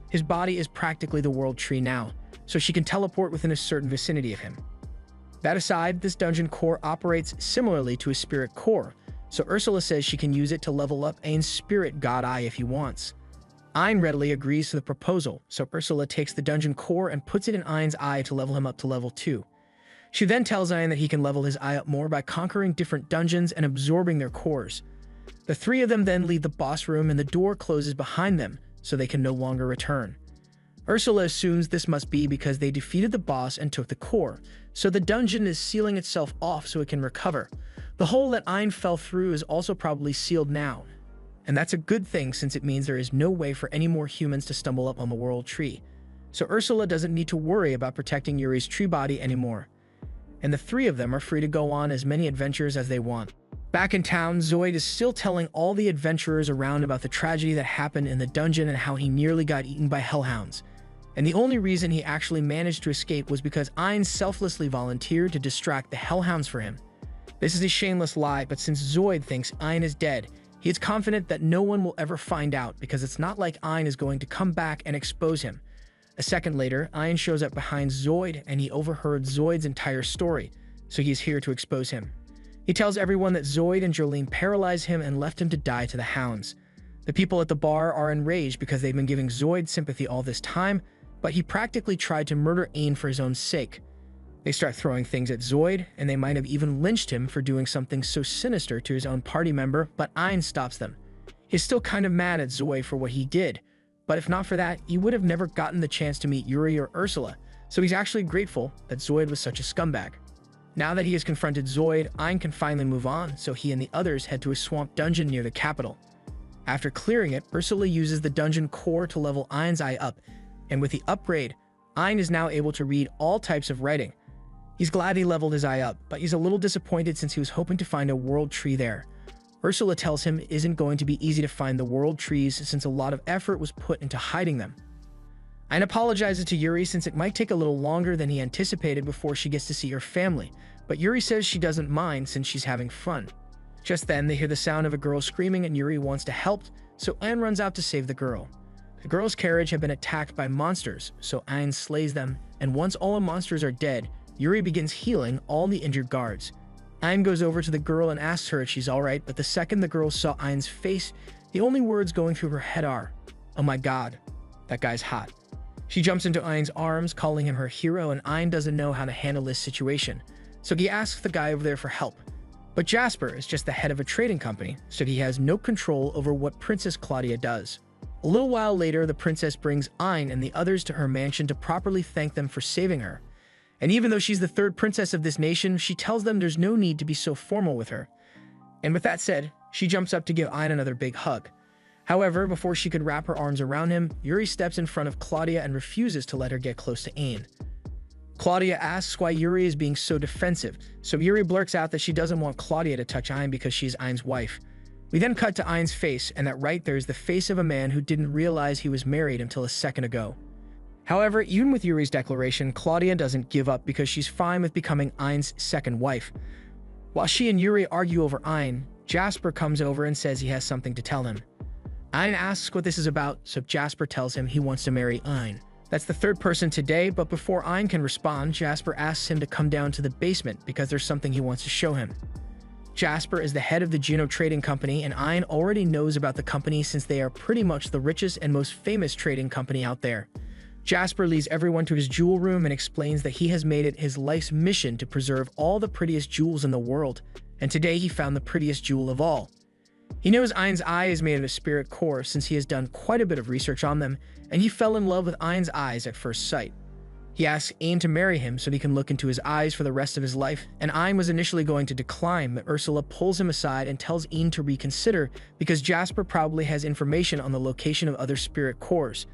his body is practically the World Tree now, so she can teleport within a certain vicinity of him. That aside, this dungeon core operates similarly to a spirit core, so Ursula says she can use it to level up Ein's spirit god eye if he wants. Ein readily agrees to the proposal, so Ursula takes the dungeon core and puts it in Ein's eye to level him up to level 2. She then tells Ein that he can level his eye up more by conquering different dungeons and absorbing their cores. The three of them then leave the boss room and the door closes behind them, so they can no longer return. Ursula assumes this must be because they defeated the boss and took the core, so the dungeon is sealing itself off so it can recover. The hole that Ein fell through is also probably sealed now, and that's a good thing since it means there is no way for any more humans to stumble up on the World Tree. So Ursula doesn't need to worry about protecting Yuri's tree body anymore, and the three of them are free to go on as many adventures as they want. Back in town, Zoid is still telling all the adventurers around about the tragedy that happened in the dungeon and how he nearly got eaten by hellhounds. And the only reason he actually managed to escape was because Ein selflessly volunteered to distract the hellhounds for him. This is a shameless lie, but since Zoid thinks Ein is dead, he is confident that no one will ever find out because it's not like Ein is going to come back and expose him. A second later, Ein shows up behind Zoid and he overheard Zoid's entire story, so he is here to expose him. He tells everyone that Zoid and Jolene paralyzed him and left him to die to the hounds. The people at the bar are enraged because they've been giving Zoid sympathy all this time, but he practically tried to murder Ein for his own sake. They start throwing things at Zoid, and they might have even lynched him for doing something so sinister to his own party member, but Ein stops them. He's still kind of mad at Zoid for what he did, but if not for that, he would have never gotten the chance to meet Yuri or Ursula, so he's actually grateful that Zoid was such a scumbag. Now that he has confronted Zoid, Ein can finally move on, so he and the others head to a swamp dungeon near the capital. After clearing it, Ursula uses the dungeon core to level Ein's eye up, and with the upgrade, Ein is now able to read all types of writing. He's glad he leveled his eye up, but he's a little disappointed since he was hoping to find a world tree there. Ursula tells him it isn't going to be easy to find the world trees since a lot of effort was put into hiding them. Ein apologizes to Yuri since it might take a little longer than he anticipated before she gets to see her family, but Yuri says she doesn't mind since she's having fun. Just then, they hear the sound of a girl screaming and Yuri wants to help, so Ein runs out to save the girl. The girl's carriage had been attacked by monsters, so Ein slays them, and once all the monsters are dead, Yuri begins healing all the injured guards. Ein goes over to the girl and asks her if she's alright, but the second the girl saw Ein's face, the only words going through her head are, "Oh my god, that guy's hot." She jumps into Ein's arms, calling him her hero, and Ein doesn't know how to handle this situation, so he asks the guy over there for help. But Jasper is just the head of a trading company, so he has no control over what Princess Claudia does. A little while later, the princess brings Ein and the others to her mansion to properly thank them for saving her. And even though she's the third princess of this nation, she tells them there's no need to be so formal with her. And with that said, she jumps up to give Ein another big hug. However, before she could wrap her arms around him, Yuri steps in front of Claudia and refuses to let her get close to Ein. Claudia asks why Yuri is being so defensive, so Yuri blurts out that she doesn't want Claudia to touch Ein because she's Ein's wife. We then cut to Ein's face, and that right there is the face of a man who didn't realize he was married until a second ago. However, even with Yuri's declaration, Claudia doesn't give up because she's fine with becoming Ein's second wife. While she and Yuri argue over Ein, Jasper comes over and says he has something to tell him. Ein asks what this is about, so Jasper tells him he wants to marry Ein. That's the third person today, but before Ein can respond, Jasper asks him to come down to the basement because there's something he wants to show him. Jasper is the head of the Juno Trading Company, and Ein already knows about the company since they are pretty much the richest and most famous trading company out there. Jasper leads everyone to his jewel room and explains that he has made it his life's mission to preserve all the prettiest jewels in the world, and today he found the prettiest jewel of all. He knows Ein's eye is made of a spirit core since he has done quite a bit of research on them, and he fell in love with Ein's eyes at first sight. He asks Ein to marry him so he can look into his eyes for the rest of his life, and Ein was initially going to decline, but Ursula pulls him aside and tells Ein to reconsider because Jasper probably has information on the location of other spirit cores.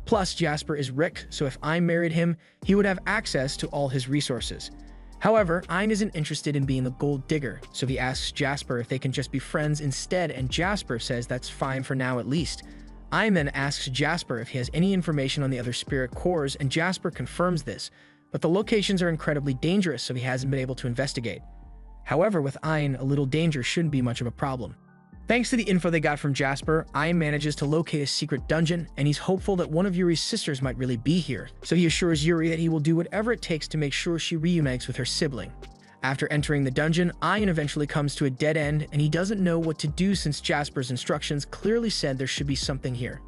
Plus, Jasper is Rick, so if Ein married him, he would have access to all his resources. However, Ein isn't interested in being the gold digger, so he asks Jasper if they can just be friends instead, and Jasper says that's fine for now at least. Ein then asks Jasper if he has any information on the other spirit cores, and Jasper confirms this, but the locations are incredibly dangerous, so he hasn't been able to investigate. However, with Ein, a little danger shouldn't be much of a problem. Thanks to the info they got from Jasper, Ein manages to locate a secret dungeon, and he's hopeful that one of Yuri's sisters might really be here, so he assures Yuri that he will do whatever it takes to make sure she reunites with her sibling. After entering the dungeon, Ein eventually comes to a dead end, and he doesn't know what to do since Jasper's instructions clearly said there should be something here.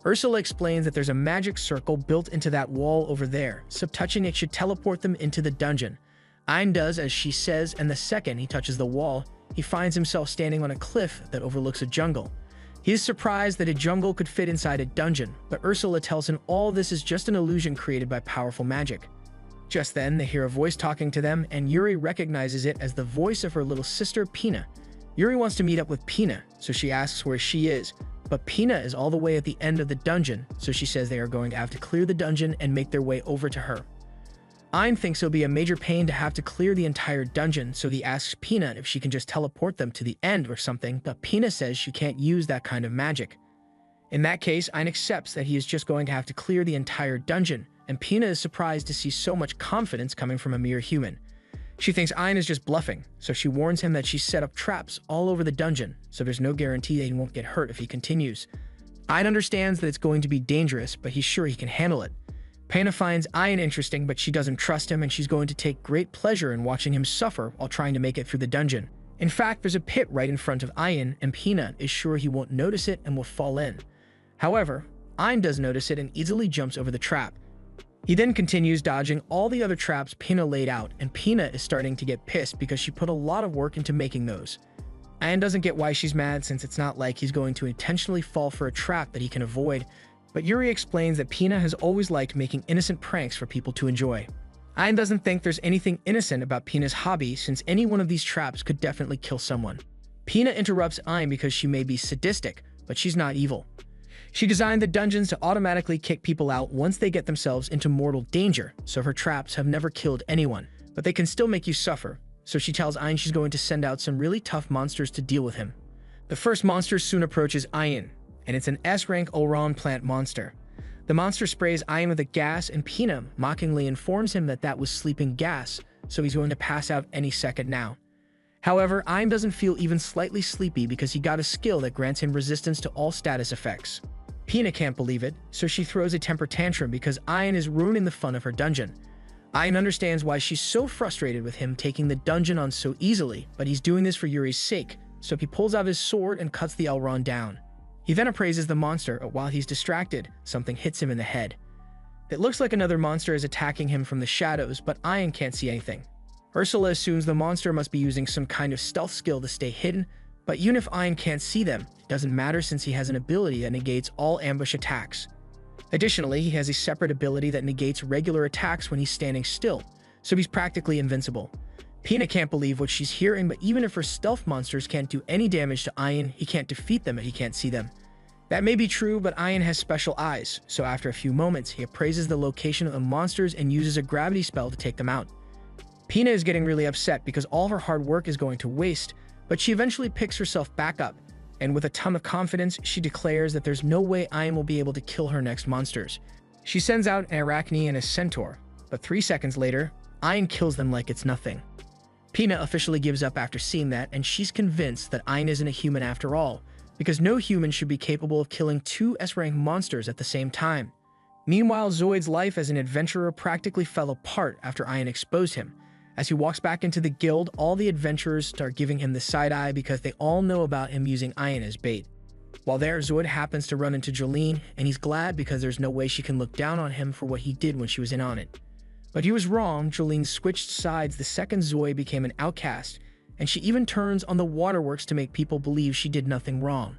Ursula explains that there's a magic circle built into that wall over there, so touching it should teleport them into the dungeon. Ein does as she says, and the second he touches the wall, he finds himself standing on a cliff that overlooks a jungle. He is surprised that a jungle could fit inside a dungeon, but Ursula tells him all this is just an illusion created by powerful magic. Just then, they hear a voice talking to them, and Yuri recognizes it as the voice of her little sister, Pina. Yuri wants to meet up with Pina, so she asks where she is, but Pina is all the way at the end of the dungeon, so she says they are going to have to clear the dungeon and make their way over to her. Ein thinks it'll be a major pain to have to clear the entire dungeon, so he asks Pina if she can just teleport them to the end or something, but Pina says she can't use that kind of magic. In that case, Ein accepts that he is just going to have to clear the entire dungeon, and Pina is surprised to see so much confidence coming from a mere human. She thinks Ein is just bluffing, so she warns him that she set up traps all over the dungeon, so there's no guarantee that he won't get hurt if he continues. Ein understands that it's going to be dangerous, but he's sure he can handle it. Pina finds Ein interesting, but she doesn't trust him, and she's going to take great pleasure in watching him suffer while trying to make it through the dungeon. In fact, there's a pit right in front of Ein, and Pina is sure he won't notice it and will fall in. However, Ein does notice it and easily jumps over the trap. He then continues dodging all the other traps Pina laid out, and Pina is starting to get pissed because she put a lot of work into making those. Ein doesn't get why she's mad since it's not like he's going to intentionally fall for a trap that he can avoid, But Yuri explains that Pina has always liked making innocent pranks for people to enjoy. Ayan doesn't think there's anything innocent about Pina's hobby, since any one of these traps could definitely kill someone. Pina interrupts Ayan because she may be sadistic, but she's not evil. She designed the dungeons to automatically kick people out once they get themselves into mortal danger, so her traps have never killed anyone, but they can still make you suffer. So she tells Ayan she's going to send out some really tough monsters to deal with him. The first monster soon approaches Ayan, and it's an S-rank Ulron plant monster. The monster sprays Ayan with a gas, and Pina mockingly informs him that that was sleeping gas, so he's going to pass out any second now. However, Ayan doesn't feel even slightly sleepy because he got a skill that grants him resistance to all status effects. Pina can't believe it, so she throws a temper tantrum because Ayan is ruining the fun of her dungeon. Ayan understands why she's so frustrated with him taking the dungeon on so easily, but he's doing this for Yuri's sake, so he pulls out his sword and cuts the Elrond down. He then appraises the monster, but while he's distracted, something hits him in the head. It looks like another monster is attacking him from the shadows, but Ayan can't see anything. Ursula assumes the monster must be using some kind of stealth skill to stay hidden, but even if Ayan can't see them, it doesn't matter since he has an ability that negates all ambush attacks. Additionally, he has a separate ability that negates regular attacks when he's standing still, so he's practically invincible. Pina can't believe what she's hearing, but even if her stealth monsters can't do any damage to Ayan, he can't defeat them if he can't see them. That may be true, but Ayan has special eyes, so after a few moments, he appraises the location of the monsters and uses a gravity spell to take them out. Pina is getting really upset because all of her hard work is going to waste, but she eventually picks herself back up, and with a ton of confidence, she declares that there's no way Ayan will be able to kill her next monsters. She sends out an Arachne and a centaur, but 3 seconds later, Ayan kills them like it's nothing. Pina officially gives up after seeing that, and she's convinced that Ayan isn't a human after all, because no human should be capable of killing 2 S-rank monsters at the same time. Meanwhile, Zoid's life as an adventurer practically fell apart after Ayan exposed him. As he walks back into the guild, all the adventurers start giving him the side-eye because they all know about him using Ayan as bait. While there, Zoid happens to run into Jolene, and he's glad because there's no way she can look down on him for what he did when she was in on it. But he was wrong. Jolene switched sides the second Zoid became an outcast, and she even turns on the waterworks to make people believe she did nothing wrong.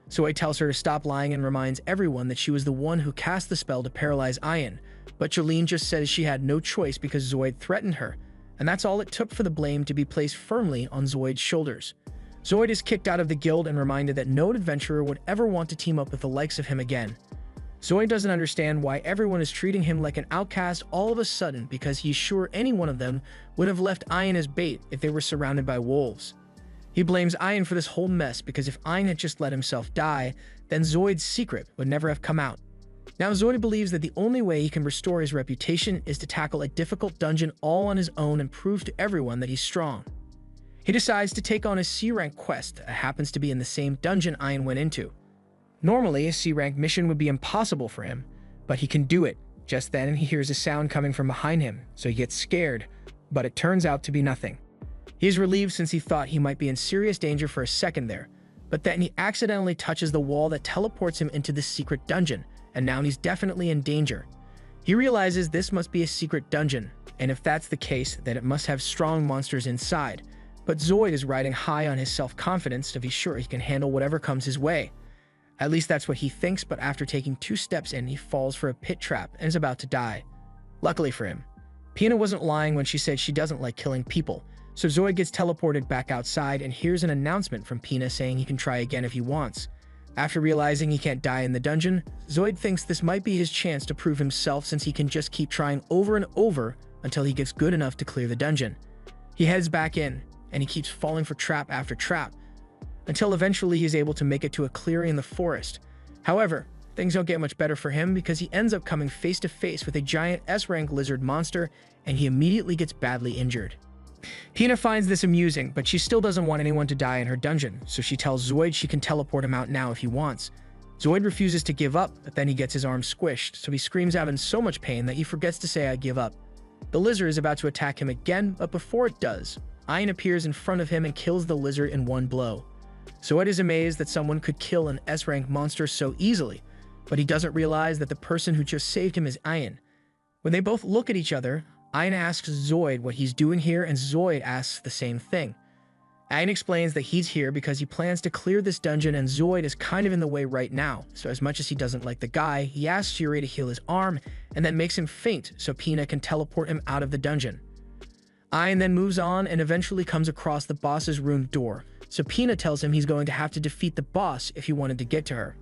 Zoid tells her to stop lying and reminds everyone that she was the one who cast the spell to paralyze Ayan, but Jolene just says she had no choice because Zoid threatened her, and that's all it took for the blame to be placed firmly on Zoid's shoulders. Zoid is kicked out of the guild and reminded that no adventurer would ever want to team up with the likes of him again. Zoid doesn't understand why everyone is treating him like an outcast all of a sudden because he's sure any one of them would have left Ayan as bait if they were surrounded by wolves. He blames Ayan for this whole mess because if Ayan had just let himself die, then Zoid's secret would never have come out. Now Zoid believes that the only way he can restore his reputation is to tackle a difficult dungeon all on his own and prove to everyone that he's strong. He decides to take on a C-rank quest that happens to be in the same dungeon Ayan went into. Normally, a C-rank mission would be impossible for him, but he can do it. Just then, he hears a sound coming from behind him, so he gets scared, but it turns out to be nothing. He is relieved since he thought he might be in serious danger for a second there, but then he accidentally touches the wall that teleports him into this secret dungeon, and now he's definitely in danger. He realizes this must be a secret dungeon, and if that's the case, then it must have strong monsters inside, but Zoid is riding high on his self-confidence to be sure he can handle whatever comes his way. At least that's what he thinks, but after taking 2 steps in, he falls for a pit trap and is about to die. Luckily for him, Pina wasn't lying when she said she doesn't like killing people, so Zoid gets teleported back outside and hears an announcement from Pina saying he can try again if he wants. After realizing he can't die in the dungeon, Zoid thinks this might be his chance to prove himself since he can just keep trying over and over until he gets good enough to clear the dungeon. He heads back in, and he keeps falling for trap after trap, until eventually he's able to make it to a clearing in the forest. However, things don't get much better for him because he ends up coming face to face with a giant S-rank lizard monster, and he immediately gets badly injured. Pina finds this amusing, but she still doesn't want anyone to die in her dungeon, so she tells Zoid she can teleport him out now if he wants. Zoid refuses to give up, but then he gets his arm squished, so he screams out in so much pain that he forgets to say "I give up." The lizard is about to attack him again, but before it does, Ayan appears in front of him and kills the lizard in one blow. Zoid is amazed that someone could kill an S-rank monster so easily, but he doesn't realize that the person who just saved him is Ayan. When they both look at each other, Ayan asks Zoid what he's doing here, and Zoid asks the same thing. Ayn explains that he's here because he plans to clear this dungeon and Zoid is kind of in the way right now, so as much as he doesn't like the guy, he asks Yuri to heal his arm and then makes him faint so Pina can teleport him out of the dungeon. Ayn then moves on and eventually comes across the boss's room door, so Pina tells him he's going to have to defeat the boss if he wanted to get to her.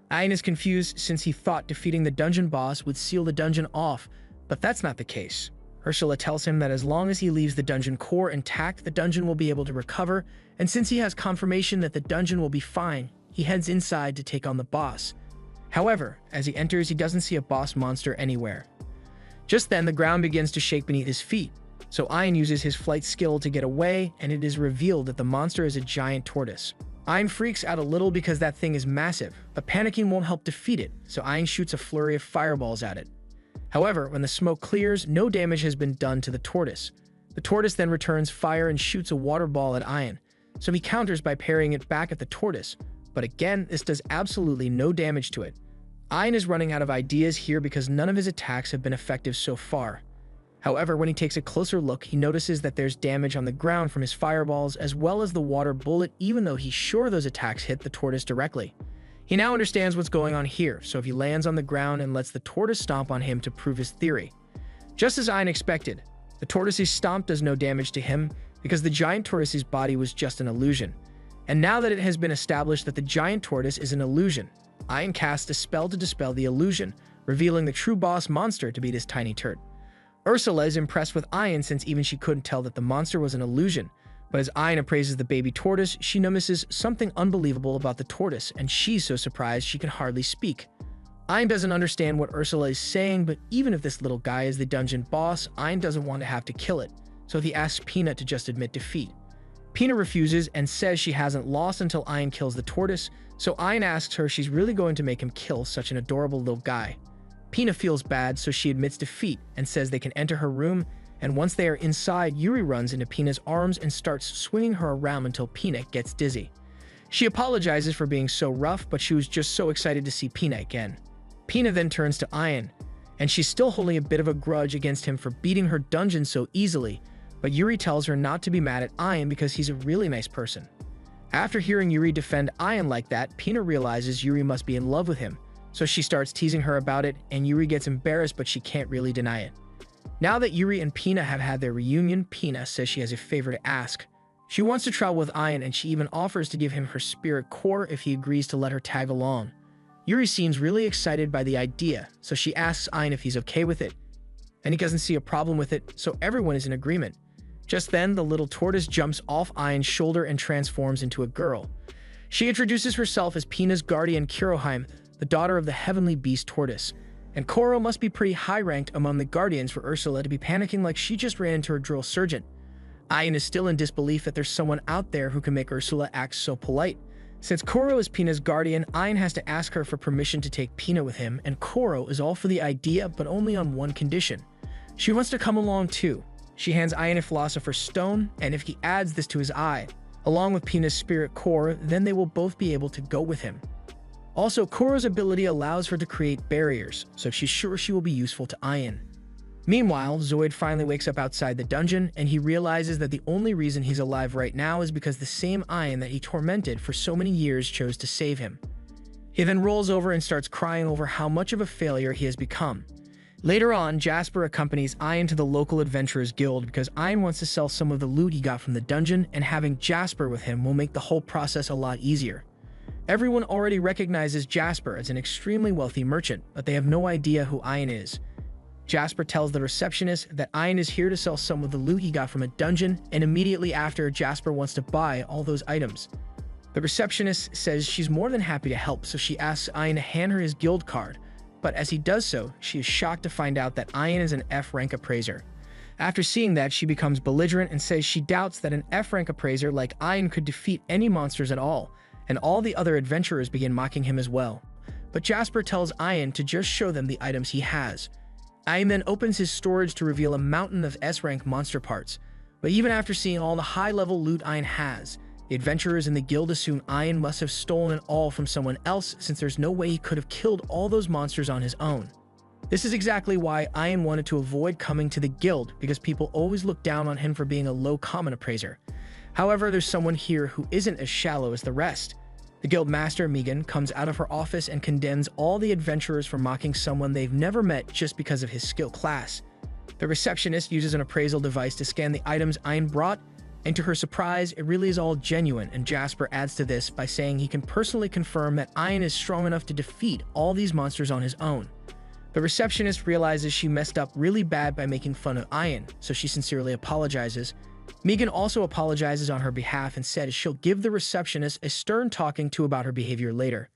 Ayn is confused since he thought defeating the dungeon boss would seal the dungeon off, but that's not the case. Ursula tells him that as long as he leaves the dungeon core intact, the dungeon will be able to recover, and since he has confirmation that the dungeon will be fine, he heads inside to take on the boss. However, as he enters, he doesn't see a boss monster anywhere. Just then, the ground begins to shake beneath his feet, so Ayn uses his flight skill to get away, and it is revealed that the monster is a giant tortoise. Ayn freaks out a little because that thing is massive, but panicking won't help defeat it, so Ayn shoots a flurry of fireballs at it. However, when the smoke clears, no damage has been done to the tortoise. The tortoise then returns fire and shoots a water ball at Ayn, so he counters by parrying it back at the tortoise, but again, this does absolutely no damage to it. Ayn is running out of ideas here because none of his attacks have been effective so far. However, when he takes a closer look, he notices that there's damage on the ground from his fireballs as well as the water bullet, even though he's sure those attacks hit the tortoise directly. He now understands what's going on here, so if he lands on the ground and lets the tortoise stomp on him to prove his theory. Just as Ayn expected, the tortoise's stomp does no damage to him because the giant tortoise's body was just an illusion. And now that it has been established that the giant tortoise is an illusion, Ayn casts a spell to dispel the illusion, revealing the true boss monster to be this tiny turd. Ursula is impressed with Ayn since even she couldn't tell that the monster was an illusion. But as Ayn appraises the baby tortoise, she notices something unbelievable about the tortoise, and she's so surprised she can hardly speak. Ayn doesn't understand what Ursula is saying, but even if this little guy is the dungeon boss, Ayn doesn't want to have to kill it, so he asks Pina to just admit defeat. Pina refuses and says she hasn't lost until Ayn kills the tortoise, so Ayn asks her if she's really going to make him kill such an adorable little guy. Pina feels bad, so she admits defeat and says they can enter her room, and once they are inside, Yuri runs into Pina's arms and starts swinging her around until Pina gets dizzy. She apologizes for being so rough, but she was just so excited to see Pina again. Pina then turns to Ayn, and she's still holding a bit of a grudge against him for beating her dungeon so easily, but Yuri tells her not to be mad at Ayn because he's a really nice person. After hearing Yuri defend Ayn like that, Pina realizes Yuri must be in love with him, so she starts teasing her about it, and Yuri gets embarrassed but she can't really deny it. Now that Yuri and Pina have had their reunion, Pina says she has a favor to ask. She wants to travel with Ayn, and she even offers to give him her spirit core if he agrees to let her tag along. Yuri seems really excited by the idea, so she asks Ayn if he's okay with it, and he doesn't see a problem with it, so everyone is in agreement. Just then, the little tortoise jumps off Ayn's shoulder and transforms into a girl. She introduces herself as Pina's guardian Kuroheim, the daughter of the heavenly beast tortoise. And Koro must be pretty high-ranked among the guardians for Ursula to be panicking like she just ran into her drill sergeant. Ayn is still in disbelief that there's someone out there who can make Ursula act so polite. Since Koro is Pina's guardian, Ayn has to ask her for permission to take Pina with him, and Koro is all for the idea, but only on one condition. She wants to come along too. She hands Ayn a Philosopher's Stone, and if he adds this to his eye, along with Pina's spirit core, then they will both be able to go with him. Also, Koro's ability allows her to create barriers, so she's sure she will be useful to Ayn. Meanwhile, Zoid finally wakes up outside the dungeon, and he realizes that the only reason he's alive right now is because the same Ayn that he tormented for so many years chose to save him. He then rolls over and starts crying over how much of a failure he has become. Later on, Jasper accompanies Ayn to the local adventurers guild because Ayn wants to sell some of the loot he got from the dungeon, and having Jasper with him will make the whole process a lot easier. Everyone already recognizes Jasper as an extremely wealthy merchant, but they have no idea who Ayn is. Jasper tells the receptionist that Ayn is here to sell some of the loot he got from a dungeon, and immediately after, Jasper wants to buy all those items. The receptionist says she's more than happy to help, so she asks Ayn to hand her his guild card, but as he does so, she is shocked to find out that Ayn is an F-rank appraiser. After seeing that, she becomes belligerent and says she doubts that an F-rank appraiser like Ayn could defeat any monsters at all, and all the other adventurers begin mocking him as well. But Jasper tells Ayn to just show them the items he has. Ayn then opens his storage to reveal a mountain of S-rank monster parts, but even after seeing all the high-level loot Ayn has, the adventurers in the guild assume Ayn must have stolen it all from someone else since there's no way he could have killed all those monsters on his own. This is exactly why Ayn wanted to avoid coming to the guild, because people always look down on him for being a low common appraiser. However, there's someone here who isn't as shallow as the rest. The guild master, Megan, comes out of her office and condemns all the adventurers for mocking someone they've never met just because of his skill class. The receptionist uses an appraisal device to scan the items Ian brought, and to her surprise, it really is all genuine, and Jasper adds to this by saying he can personally confirm that Ian is strong enough to defeat all these monsters on his own. The receptionist realizes she messed up really bad by making fun of Ian, so she sincerely apologizes. Megan also apologizes on her behalf and says she'll give the receptionist a stern talking to about her behavior later.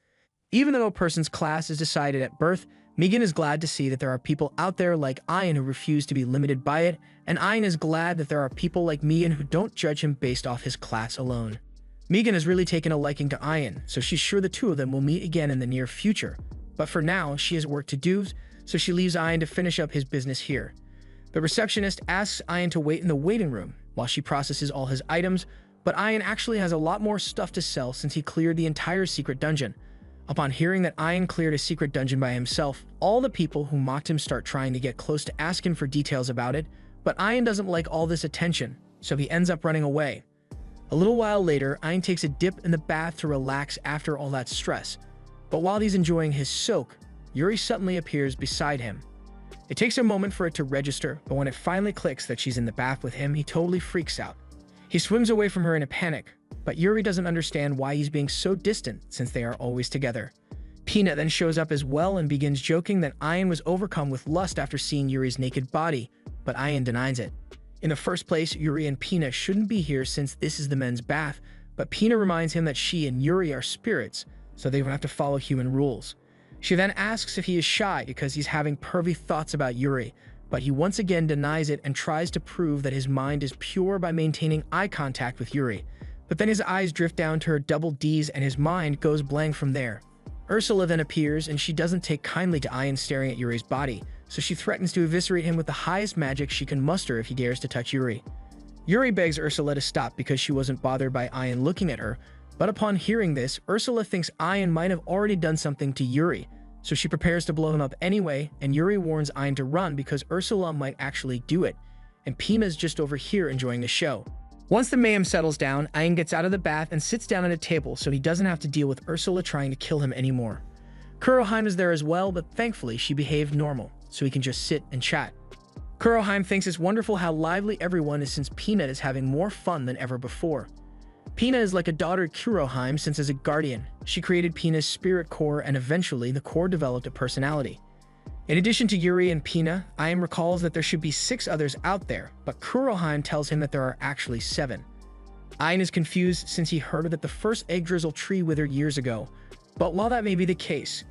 Even though a person's class is decided at birth, Megan is glad to see that there are people out there like Ian who refuse to be limited by it, and Ian is glad that there are people like Megan who don't judge him based off his class alone. Megan has really taken a liking to Ian, so she's sure the two of them will meet again in the near future. But for now, she has work to do, so she leaves Ian to finish up his business here. The receptionist asks Ian to wait in the waiting room while she processes all his items, but Ian actually has a lot more stuff to sell since he cleared the entire secret dungeon. Upon hearing that Ian cleared a secret dungeon by himself, all the people who mocked him start trying to get close to ask him for details about it, but Ian doesn't like all this attention, so he ends up running away. A little while later, Ian takes a dip in the bath to relax after all that stress, but while he's enjoying his soak, Yuri suddenly appears beside him. It takes a moment for it to register, but when it finally clicks that she's in the bath with him, he totally freaks out. He swims away from her in a panic, but Yuri doesn't understand why he's being so distant since they are always together. Pina then shows up as well and begins joking that Ian was overcome with lust after seeing Yuri's naked body, but Ian denies it. In the first place, Yuri and Pina shouldn't be here since this is the men's bath, but Pina reminds him that she and Yuri are spirits, so they don't have to follow human rules. She then asks if he is shy because he's having pervy thoughts about Yuri, but he once again denies it and tries to prove that his mind is pure by maintaining eye contact with Yuri. But then his eyes drift down to her double D's and his mind goes blank from there. Ursula then appears and she doesn't take kindly to Ian staring at Yuri's body, so she threatens to eviscerate him with the highest magic she can muster if he dares to touch Yuri. Yuri begs Ursula to stop because she wasn't bothered by Ian looking at her, but upon hearing this, Ursula thinks Ian might have already done something to Yuri, so she prepares to blow him up anyway, and Yuri warns Ian to run because Ursula might actually do it, and Pina's just over here enjoying the show. Once the mayhem settles down, Ian gets out of the bath and sits down at a table so he doesn't have to deal with Ursula trying to kill him anymore. Kuroheim is there as well, but thankfully she behaved normal, so he can just sit and chat. Kuroheim thinks it's wonderful how lively everyone is since Pina is having more fun than ever before. Pina is like a daughter to Kuroheim since as a guardian, she created Pina's spirit core and eventually the core developed a personality. In addition to Yuri and Pina, Ian recalls that there should be 6 others out there, but Kuroheim tells him that there are actually 7. Ian is confused since he heard that the first egg drizzle tree withered years ago, but while that may be the case,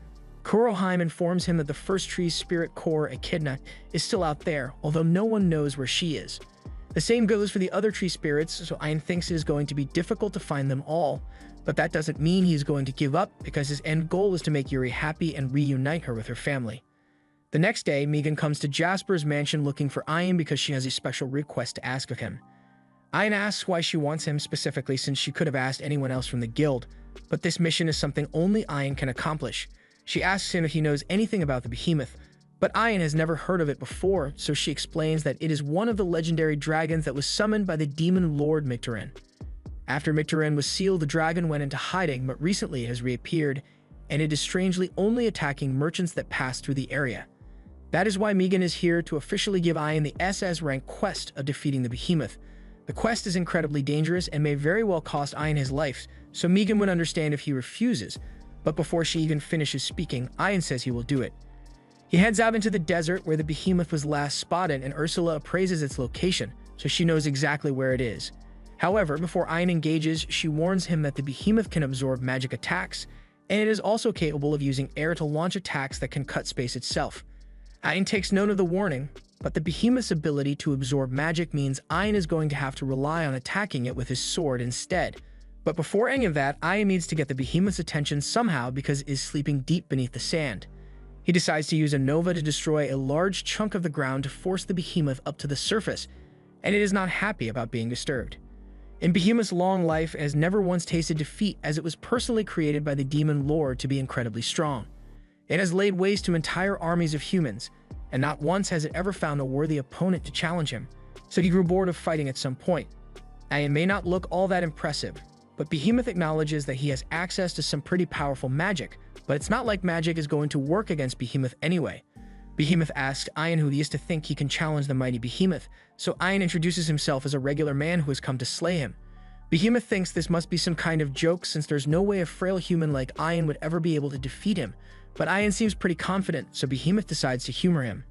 Kuroheim informs him that the first tree's spirit core, Echidna, is still out there, although no one knows where she is. The same goes for the other tree spirits, so Ian thinks it is going to be difficult to find them all, but that doesn't mean he's going to give up because his end goal is to make Yuri happy and reunite her with her family. The next day, Megan comes to Jasper's mansion looking for Ian because she has a special request to ask of him. Ian asks why she wants him specifically since she could have asked anyone else from the guild, but this mission is something only Ian can accomplish. She asks him if he knows anything about the behemoth, but Ian has never heard of it before, so she explains that it is one of the legendary dragons that was summoned by the demon lord Micturian. After Micturian was sealed, the dragon went into hiding, but recently it has reappeared, and it is strangely only attacking merchants that pass through the area. That is why Megan is here to officially give Ian the SS rank quest of defeating the behemoth. The quest is incredibly dangerous and may very well cost Ian his life, so Megan would understand if he refuses, but before she even finishes speaking, Ian says he will do it. He heads out into the desert where the behemoth was last spotted, and Ursula appraises its location, so she knows exactly where it is. However, before Ian engages, she warns him that the behemoth can absorb magic attacks, and it is also capable of using air to launch attacks that can cut space itself. Ian takes note of the warning, but the behemoth's ability to absorb magic means Ian is going to have to rely on attacking it with his sword instead. But before any of that, Ian needs to get the behemoth's attention somehow because it is sleeping deep beneath the sand. He decides to use a nova to destroy a large chunk of the ground to force the behemoth up to the surface, and it is not happy about being disturbed. In Behemoth's long life, it has never once tasted defeat as it was personally created by the demon lord to be incredibly strong. It has laid waste to entire armies of humans, and not once has it ever found a worthy opponent to challenge him, so he grew bored of fighting at some point. Ian may not look all that impressive, but Behemoth acknowledges that he has access to some pretty powerful magic, but it's not like magic is going to work against Behemoth anyway. Behemoth asks Ian who he is to think he can challenge the mighty Behemoth, so Ian introduces himself as a regular man who has come to slay him. Behemoth thinks this must be some kind of joke since there's no way a frail human like Ian would ever be able to defeat him, but Ian seems pretty confident, so Behemoth decides to humor him.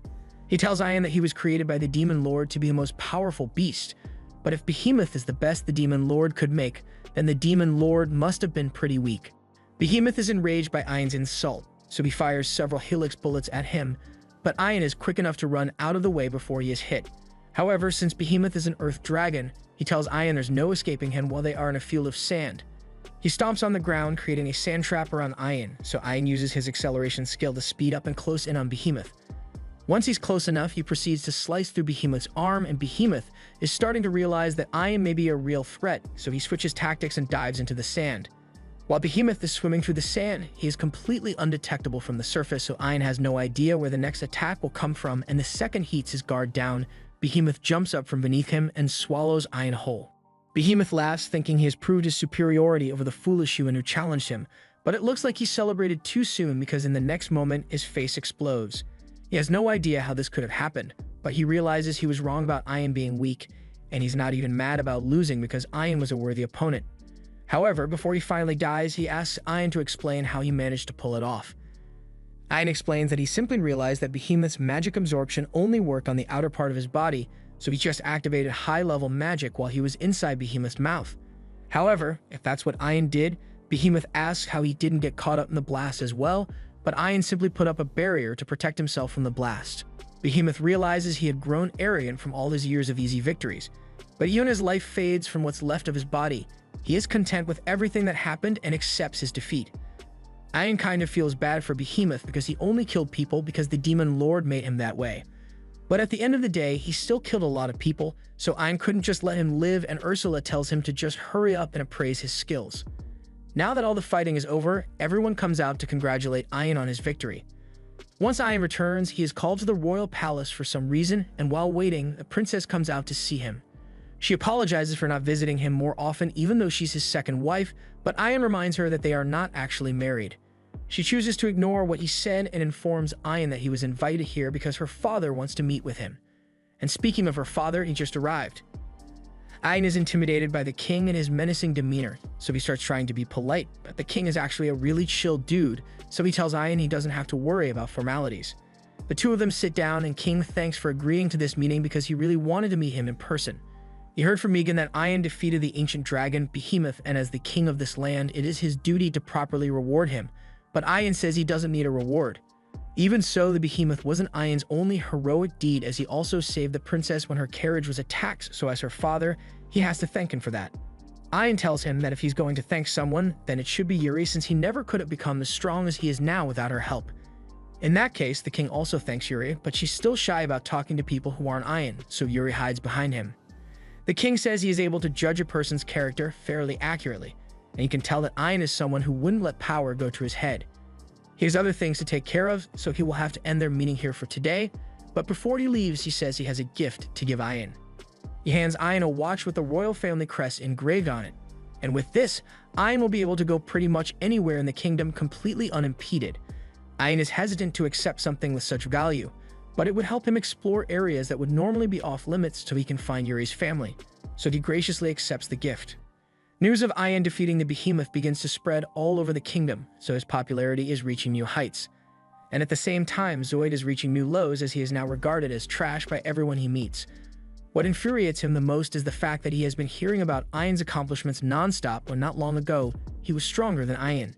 He tells Ian that he was created by the Demon Lord to be the most powerful beast, but if Behemoth is the best the Demon Lord could make, then the Demon Lord must have been pretty weak. Behemoth is enraged by Ian's insult, so he fires several Helix bullets at him, but Ian is quick enough to run out of the way before he is hit. However, since Behemoth is an earth dragon, he tells Ian there's no escaping him while they are in a field of sand. He stomps on the ground, creating a sand trap around Ian, so Ian uses his acceleration skill to speed up and close in on Behemoth. Once he's close enough, he proceeds to slice through Behemoth's arm, and Behemoth is starting to realize that Ian may be a real threat, so he switches tactics and dives into the sand. While Behemoth is swimming through the sand, he is completely undetectable from the surface, so Ian has no idea where the next attack will come from, and the second he heats his guard down, Behemoth jumps up from beneath him and swallows Ian whole. Behemoth laughs, thinking he has proved his superiority over the foolish human who challenged him, but it looks like he celebrated too soon because in the next moment, his face explodes. He has no idea how this could have happened, but he realizes he was wrong about Ian being weak, and he's not even mad about losing because Ian was a worthy opponent. However, before he finally dies, he asks Ian to explain how he managed to pull it off. Ian explains that he simply realized that Behemoth's magic absorption only worked on the outer part of his body, so he just activated high-level magic while he was inside Behemoth's mouth. However, if that's what Ian did, Behemoth asks how he didn't get caught up in the blast as well, but Ian simply put up a barrier to protect himself from the blast. Behemoth realizes he had grown arrogant from all his years of easy victories, but even as life fades from what's left of his body, he is content with everything that happened and accepts his defeat. Ian kind of feels bad for Behemoth because he only killed people because the Demon Lord made him that way. But at the end of the day, he still killed a lot of people, so Ian couldn't just let him live, and Ursula tells him to just hurry up and appraise his skills. Now that all the fighting is over, everyone comes out to congratulate Ian on his victory. Once Ian returns, he is called to the royal palace for some reason, and while waiting, a princess comes out to see him. She apologizes for not visiting him more often even though she's his second wife, but Ian reminds her that they are not actually married. She chooses to ignore what he said and informs Ian that he was invited here because her father wants to meet with him. And speaking of her father, he just arrived. Ian is intimidated by the king and his menacing demeanor, so he starts trying to be polite, but the king is actually a really chill dude, so he tells Ian he doesn't have to worry about formalities. The two of them sit down, and King thanks for agreeing to this meeting because he really wanted to meet him in person. He heard from Megan that Ian defeated the ancient dragon, Behemoth, and as the king of this land, it is his duty to properly reward him, but Ian says he doesn't need a reward. Even so, the Behemoth wasn't Ian's only heroic deed, as he also saved the princess when her carriage was attacked, so as her father, he has to thank him for that. Ian tells him that if he's going to thank someone, then it should be Yuri, since he never could have become as strong as he is now without her help. In that case, the king also thanks Yuri, but she's still shy about talking to people who aren't Ian, so Yuri hides behind him. The king says he is able to judge a person's character fairly accurately, and you can tell that Ian is someone who wouldn't let power go to his head. He has other things to take care of, so he will have to end their meeting here for today, but before he leaves, he says he has a gift to give Ian. He hands Ian a watch with the royal family crest engraved on it, and with this, Ian will be able to go pretty much anywhere in the kingdom completely unimpeded. Ian is hesitant to accept something with such value, but it would help him explore areas that would normally be off-limits so he can find Yuri's family, so he graciously accepts the gift. News of Ian defeating the Behemoth begins to spread all over the kingdom, so his popularity is reaching new heights. And at the same time, Zoid is reaching new lows as he is now regarded as trash by everyone he meets. What infuriates him the most is the fact that he has been hearing about Ian's accomplishments non-stop when not long ago, he was stronger than Ian.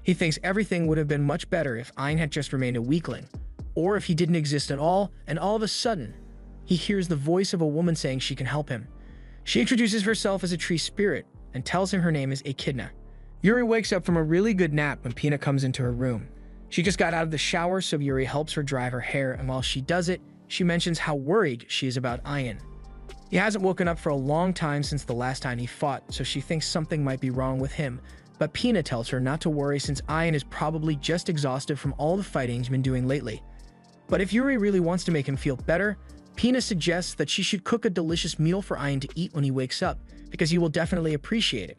He thinks everything would have been much better if Ian had just remained a weakling, or if he didn't exist at all, and all of a sudden, he hears the voice of a woman saying she can help him. She introduces herself as a tree spirit, and tells him her name is Echidna. Yuri wakes up from a really good nap when Pina comes into her room. She just got out of the shower, so Yuri helps her dry her hair, and while she does it, she mentions how worried she is about Ian. He hasn't woken up for a long time since the last time he fought, so she thinks something might be wrong with him, but Pina tells her not to worry since Ian is probably just exhausted from all the fighting he's been doing lately. But if Yuri really wants to make him feel better, Pina suggests that she should cook a delicious meal for Ayin to eat when he wakes up, because he will definitely appreciate it.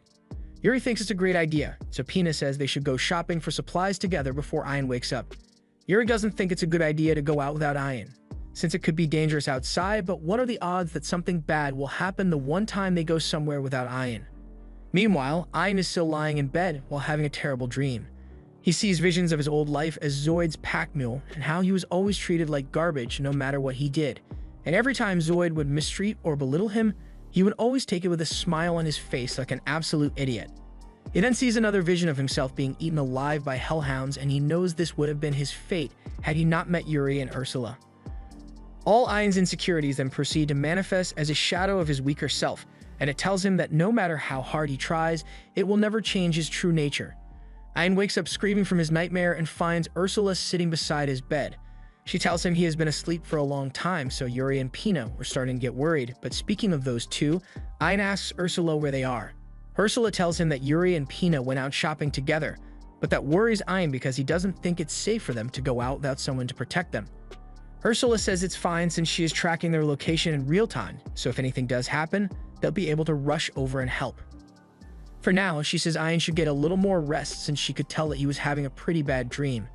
Yuri thinks it's a great idea, so Pina says they should go shopping for supplies together before Ayin wakes up. Yuri doesn't think it's a good idea to go out without Ayin, since it could be dangerous outside, but what are the odds that something bad will happen the one time they go somewhere without Ayin? Meanwhile, Ayin is still lying in bed while having a terrible dream. He sees visions of his old life as Zoid's pack mule and how he was always treated like garbage no matter what he did. And every time Zoid would mistreat or belittle him, he would always take it with a smile on his face like an absolute idiot. He then sees another vision of himself being eaten alive by hellhounds, and he knows this would have been his fate had he not met Yuri and Ursula. All Ayin's insecurities then proceed to manifest as a shadow of his weaker self, and it tells him that no matter how hard he tries, it will never change his true nature. Ayin wakes up screaming from his nightmare and finds Ursula sitting beside his bed. She tells him he has been asleep for a long time, so Yuri and Pina were starting to get worried. But speaking of those two, Ayin asks Ursula where they are. Ursula tells him that Yuri and Pina went out shopping together, but that worries Ayin because he doesn't think it's safe for them to go out without someone to protect them. Ursula says it's fine since she is tracking their location in real time, so if anything does happen, they'll be able to rush over and help. For now, she says Ayin should get a little more rest since she could tell that he was having a pretty bad dream.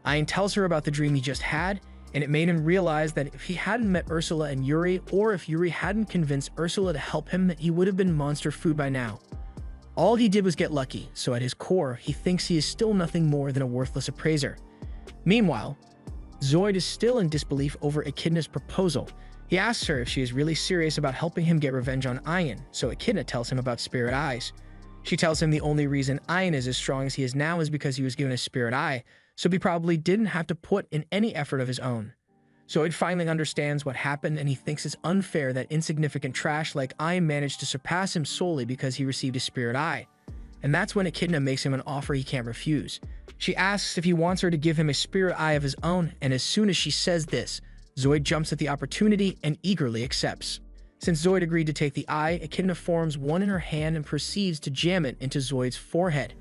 Ayin tells her about the dream he just had, and it made him realize that if he hadn't met Ursula and Yuri, or if Yuri hadn't convinced Ursula to help him, that he would have been monster food by now. All he did was get lucky, so at his core, he thinks he is still nothing more than a worthless appraiser. Meanwhile, Zoid is still in disbelief over Echidna's proposal. He asks her if she is really serious about helping him get revenge on Ayin, so Echidna tells him about Spirit Eyes. She tells him the only reason Ayin is as strong as he is now is because he was given a Spirit Eye, so he probably didn't have to put in any effort of his own. Zoid finally understands what happened, and he thinks it's unfair that insignificant trash like Ayin managed to surpass him solely because he received a Spirit Eye. And that's when Echidna makes him an offer he can't refuse. She asks if he wants her to give him a Spirit Eye of his own, and as soon as she says this, Zoid jumps at the opportunity and eagerly accepts. Since Zoid agreed to take the eye, Echidna forms one in her hand and proceeds to jam it into Zoid's forehead.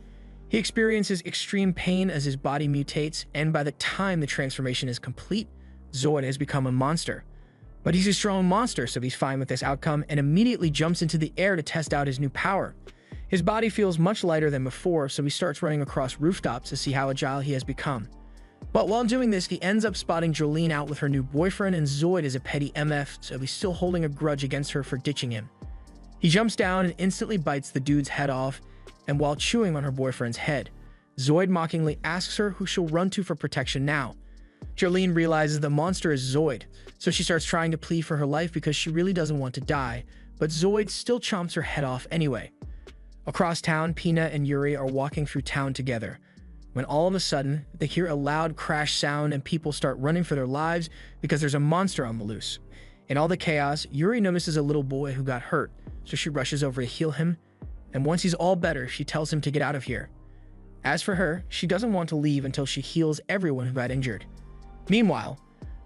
He experiences extreme pain as his body mutates, and by the time the transformation is complete, Zoid has become a monster. But he's a strong monster, so he's fine with this outcome and immediately jumps into the air to test out his new power. His body feels much lighter than before, so he starts running across rooftops to see how agile he has become. But while doing this, he ends up spotting Jolene out with her new boyfriend, and Zoid is a petty MF, so he's still holding a grudge against her for ditching him. He jumps down and instantly bites the dude's head off, and while chewing on her boyfriend's head, Zoid mockingly asks her who she'll run to for protection now. Jolene realizes the monster is Zoid, so she starts trying to plead for her life because she really doesn't want to die, but Zoid still chomps her head off anyway. Across town, Pina and Yuri are walking through town together, when all of a sudden, they hear a loud crash sound and people start running for their lives because there's a monster on the loose. In all the chaos, Yuri notices a little boy who got hurt, so she rushes over to heal him, and once he's all better, she tells him to get out of here. As for her, she doesn't want to leave until she heals everyone who got injured. Meanwhile,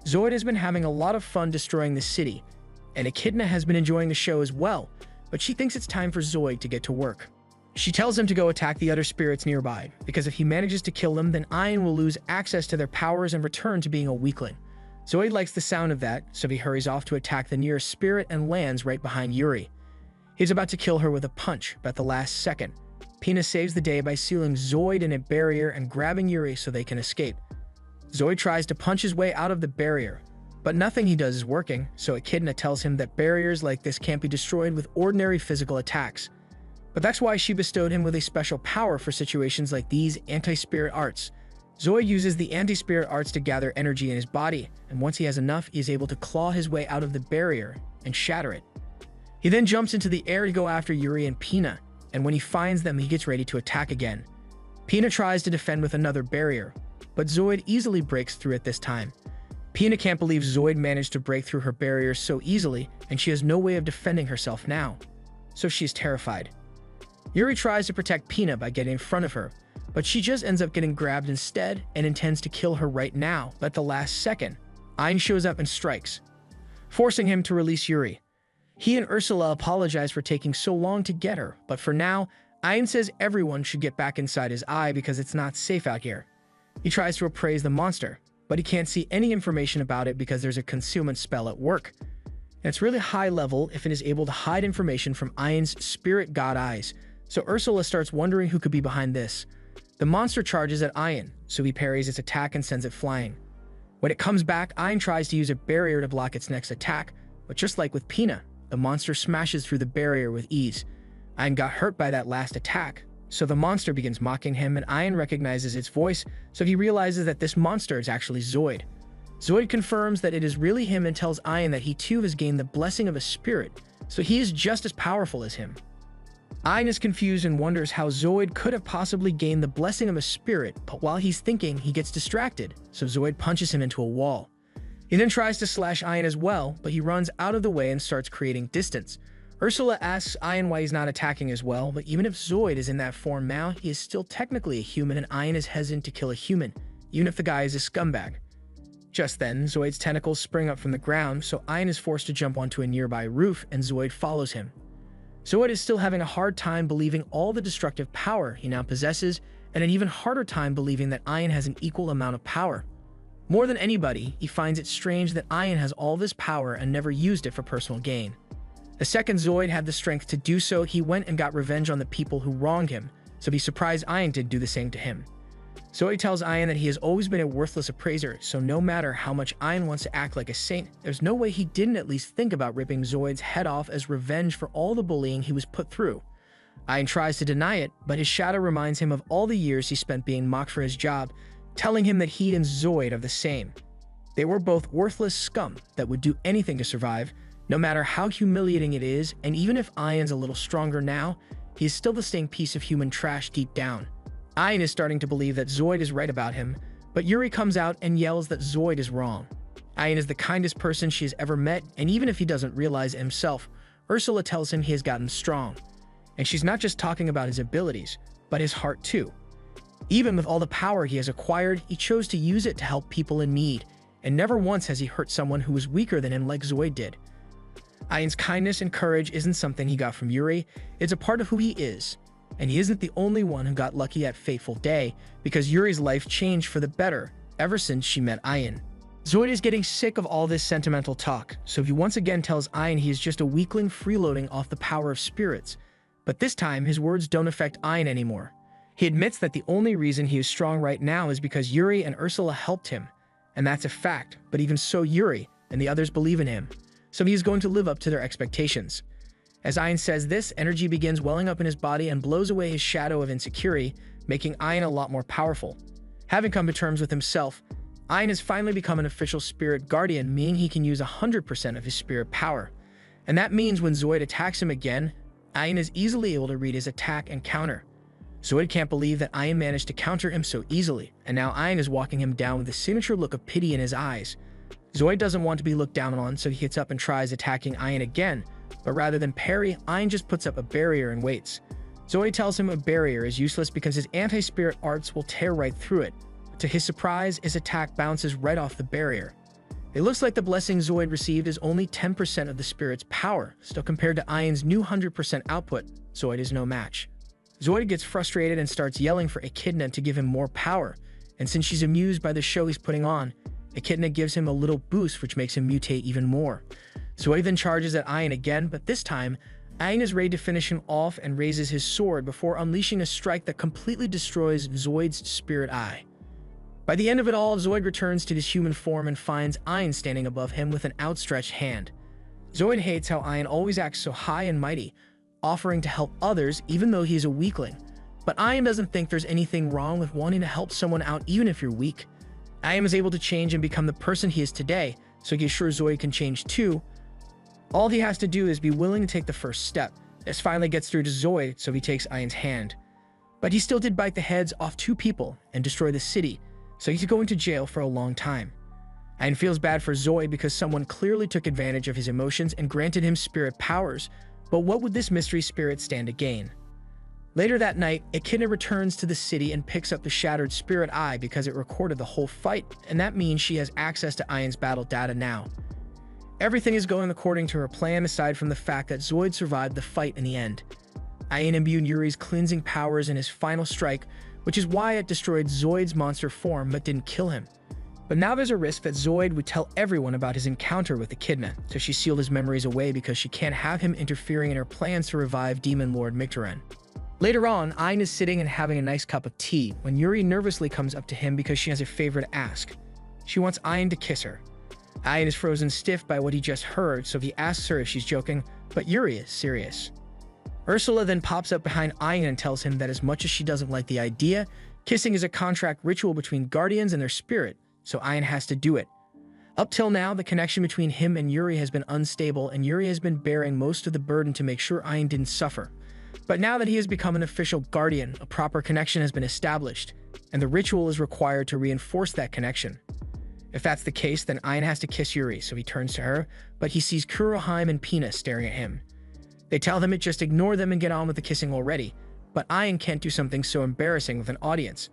Zoid has been having a lot of fun destroying the city, and Echidna has been enjoying the show as well, but she thinks it's time for Zoid to get to work. She tells him to go attack the other spirits nearby, because if he manages to kill them, then Ayin will lose access to their powers and return to being a weakling. Zoid likes the sound of that, so he hurries off to attack the nearest spirit and lands right behind Yuri. He's about to kill her with a punch, but at the last second, Pina saves the day by sealing Zoid in a barrier and grabbing Yuri so they can escape. Zoid tries to punch his way out of the barrier, but nothing he does is working, so Echidna tells him that barriers like this can't be destroyed with ordinary physical attacks. But that's why she bestowed him with a special power for situations like these, anti-spirit arts. Zoid uses the anti-spirit arts to gather energy in his body, and once he has enough, he is able to claw his way out of the barrier and shatter it. He then jumps into the air to go after Yuri and Pina, and when he finds them, he gets ready to attack again. Pina tries to defend with another barrier, but Zoid easily breaks through it this time. Pina can't believe Zoid managed to break through her barriers so easily, and she has no way of defending herself now, so she is terrified. Yuri tries to protect Pina by getting in front of her, but she just ends up getting grabbed instead and intends to kill her right now, but at the last second, Ayin shows up and strikes, forcing him to release Yuri. He and Ursula apologize for taking so long to get her, but for now, Ayin says everyone should get back inside his eye because it's not safe out here. He tries to appraise the monster, but he can't see any information about it because there's a concealment spell at work. And it's really high level if it is able to hide information from Ian's spirit god eyes, so Ursula starts wondering who could be behind this. The monster charges at Ian, so he parries its attack and sends it flying. When it comes back, Ian tries to use a barrier to block its next attack, but just like with Pina, the monster smashes through the barrier with ease. Ian got hurt by that last attack, so the monster begins mocking him, and Ian recognizes its voice, so he realizes that this monster is actually Zoid. Zoid confirms that it is really him and tells Ian that he too has gained the blessing of a spirit, so he is just as powerful as him. Ian is confused and wonders how Zoid could have possibly gained the blessing of a spirit, but while he's thinking, he gets distracted, so Zoid punches him into a wall. He then tries to slash Ian as well, but he runs out of the way and starts creating distance. Ursula asks Ian why he's not attacking as well, but even if Zoid is in that form now, he is still technically a human, and Ian is hesitant to kill a human, even if the guy is a scumbag. Just then, Zoid's tentacles spring up from the ground, so Ian is forced to jump onto a nearby roof, and Zoid follows him. Zoid is still having a hard time believing all the destructive power he now possesses, and an even harder time believing that Ian has an equal amount of power. More than anybody, he finds it strange that Ian has all this power and never used it for personal gain. The second Zoid had the strength to do so, he went and got revenge on the people who wronged him, so he's surprised Ian did do the same to him. Zoid tells Ian that he has always been a worthless appraiser, so no matter how much Ian wants to act like a saint, there's no way he didn't at least think about ripping Zoid's head off as revenge for all the bullying he was put through. Ian tries to deny it, but his shadow reminds him of all the years he spent being mocked for his job, telling him that he and Zoid are the same. They were both worthless scum that would do anything to survive, no matter how humiliating it is, and even if Ian's a little stronger now, he is still the same piece of human trash deep down. Ian is starting to believe that Zoid is right about him, but Yuri comes out and yells that Zoid is wrong. Ian is the kindest person she has ever met, and even if he doesn't realize it himself, Ursula tells him he has gotten strong. And she's not just talking about his abilities, but his heart too. Even with all the power he has acquired, he chose to use it to help people in need, and never once has he hurt someone who was weaker than him like Zoid did. Ian's kindness and courage isn't something he got from Yuri, it's a part of who he is. And he isn't the only one who got lucky at Fateful Day, because Yuri's life changed for the better ever since she met Ian. Zoid is getting sick of all this sentimental talk, so he once again tells Ian he is just a weakling freeloading off the power of spirits. But this time, his words don't affect Ian anymore. He admits that the only reason he is strong right now is because Yuri and Ursula helped him. And that's a fact, but even so, Yuri and the others believe in him, so he is going to live up to their expectations. As Ian says this, energy begins welling up in his body and blows away his shadow of insecurity, making Ian a lot more powerful. Having come to terms with himself, Ian has finally become an official spirit guardian, meaning he can use 100% of his spirit power. And that means when Zoid attacks him again, Ian is easily able to read his attack and counter. Zoid can't believe that Ian managed to counter him so easily, and now Ian is walking him down with a signature look of pity in his eyes. Zoid doesn't want to be looked down on, so he gets up and tries attacking Ian again, but rather than parry, Ian just puts up a barrier and waits. Zoid tells him a barrier is useless because his anti-spirit arts will tear right through it. To his surprise, his attack bounces right off the barrier. It looks like the blessing Zoid received is only 10% of the spirit's power, still compared to Ian's new 100% output, Zoid is no match. Zoid gets frustrated and starts yelling for Echidna to give him more power, and since she's amused by the show he's putting on, Echidna gives him a little boost which makes him mutate even more. Zoid then charges at Ian again, but this time, Ian is ready to finish him off and raises his sword before unleashing a strike that completely destroys Zoid's spirit eye. By the end of it all, Zoid returns to his human form and finds Ian standing above him with an outstretched hand. Zoid hates how Ian always acts so high and mighty, offering to help others even though he's a weakling. But Ian doesn't think there's anything wrong with wanting to help someone out even if you're weak. Ian is able to change and become the person he is today, so he is sure Zoid can change too. All he has to do is be willing to take the first step. This finally gets through to Zoid, so he takes Ian's hand. But he still did bite the heads off 2 people and destroy the city, so he's going to jail for a long time. Ian feels bad for Zoid because someone clearly took advantage of his emotions and granted him spirit powers, but what would this mystery spirit stand to gain? Later that night, Echidna returns to the city and picks up the shattered spirit eye because it recorded the whole fight, and that means she has access to Ian's battle data now. Everything is going according to her plan aside from the fact that Zoid survived the fight in the end. Ian imbued Yuri's cleansing powers in his final strike, which is why it destroyed Zoid's monster form but didn't kill him. But now there's a risk that Zoid would tell everyone about his encounter with Echidna, so she sealed his memories away because she can't have him interfering in her plans to revive Demon Lord Micturian. Later on, Ayn is sitting and having a nice cup of tea when Yuri nervously comes up to him because she has a favor to ask. She wants Ayn to kiss her. Ayn is frozen stiff by what he just heard, so he asks her if she's joking, but Yuri is serious. Ursula then pops up behind Ayn and tells him that as much as she doesn't like the idea, kissing is a contract ritual between guardians and their spirit, so Ayn has to do it. Up till now, the connection between him and Yuri has been unstable, and Yuri has been bearing most of the burden to make sure Ayn didn't suffer. But now that he has become an official guardian, a proper connection has been established, and the ritual is required to reinforce that connection. If that's the case, then Ayn has to kiss Yuri, so he turns to her, but he sees Kuroheim and Pina staring at him. They tell him to just ignore them and get on with the kissing already, but Ayn can't do something so embarrassing with an audience.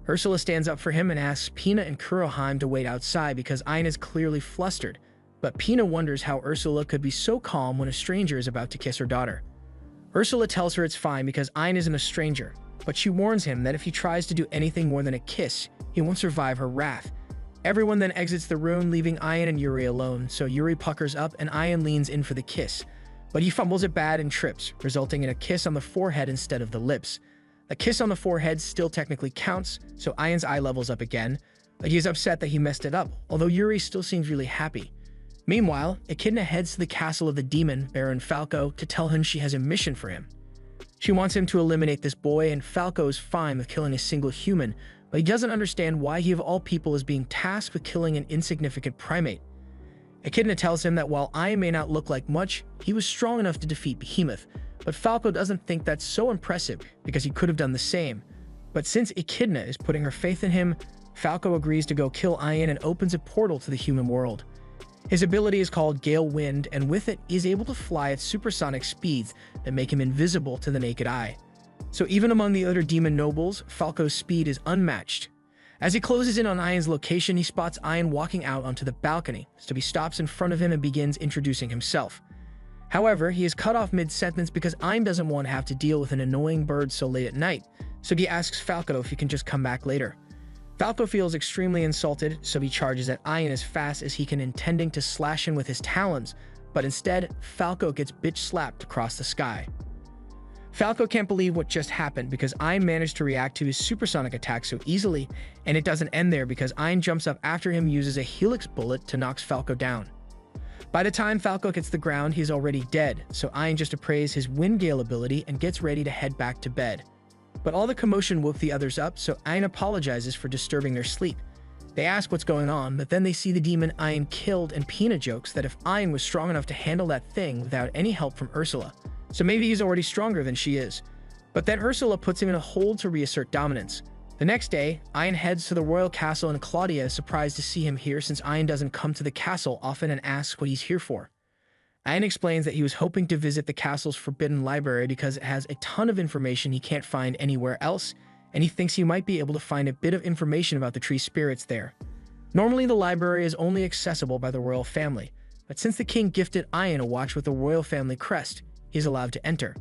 Ursula stands up for him and asks Pina and Kuroheim to wait outside because Ayn is clearly flustered, but Pina wonders how Ursula could be so calm when a stranger is about to kiss her daughter. Ursula tells her it's fine because Ayn isn't a stranger, but she warns him that if he tries to do anything more than a kiss, he won't survive her wrath. Everyone then exits the room, leaving Ayn and Yuri alone, so Yuri puckers up and Ayn leans in for the kiss, but he fumbles it bad and trips, resulting in a kiss on the forehead instead of the lips. A kiss on the forehead still technically counts, so Ayn's eye levels up again, but he is upset that he messed it up, although Yuri still seems really happy. Meanwhile, Echidna heads to the castle of the demon, Baron Falco, to tell him she has a mission for him. She wants him to eliminate this boy, and Falco is fine with killing a single human, but he doesn't understand why he of all people is being tasked with killing an insignificant primate. Echidna tells him that while Ayn may not look like much, he was strong enough to defeat Behemoth, but Falco doesn't think that's so impressive because he could have done the same. But since Echidna is putting her faith in him, Falco agrees to go kill Ayn and opens a portal to the human world. His ability is called Gale Wind, and with it, he is able to fly at supersonic speeds that make him invisible to the naked eye. So even among the other demon nobles, Falco's speed is unmatched. As he closes in on Ayn's location, he spots Ayn walking out onto the balcony, so he stops in front of him and begins introducing himself. However, he is cut off mid-sentence because Ayn doesn't want to have to deal with an annoying bird so late at night, so he asks Falco if he can just come back later. Falco feels extremely insulted, so he charges at Ayn as fast as he can, intending to slash him with his talons, but instead, Falco gets bitch-slapped across the sky. Falco can't believe what just happened because Ayn managed to react to his supersonic attack so easily, and it doesn't end there because Ayn jumps up after him, uses a helix bullet to knock Falco down. By the time Falco hits the ground, he's already dead, so Ayn just appraises his Wind Gale ability and gets ready to head back to bed. But all the commotion woke the others up, so Ayn apologizes for disturbing their sleep. They ask what's going on, but then they see the demon Ayn killed, and Pina jokes that if Ayn was strong enough to handle that thing without any help from Ursula, so maybe he's already stronger than she is. But then Ursula puts him in a hold to reassert dominance. The next day, Ayn heads to the royal castle, and Claudia is surprised to see him here since Ayn doesn't come to the castle often and asks what he's here for. Ayn explains that he was hoping to visit the castle's forbidden library because it has a ton of information he can't find anywhere else, and he thinks he might be able to find a bit of information about the tree spirits there. Normally, the library is only accessible by the royal family, but since the king gifted Ayn a watch with the royal family crest, he is allowed to enter.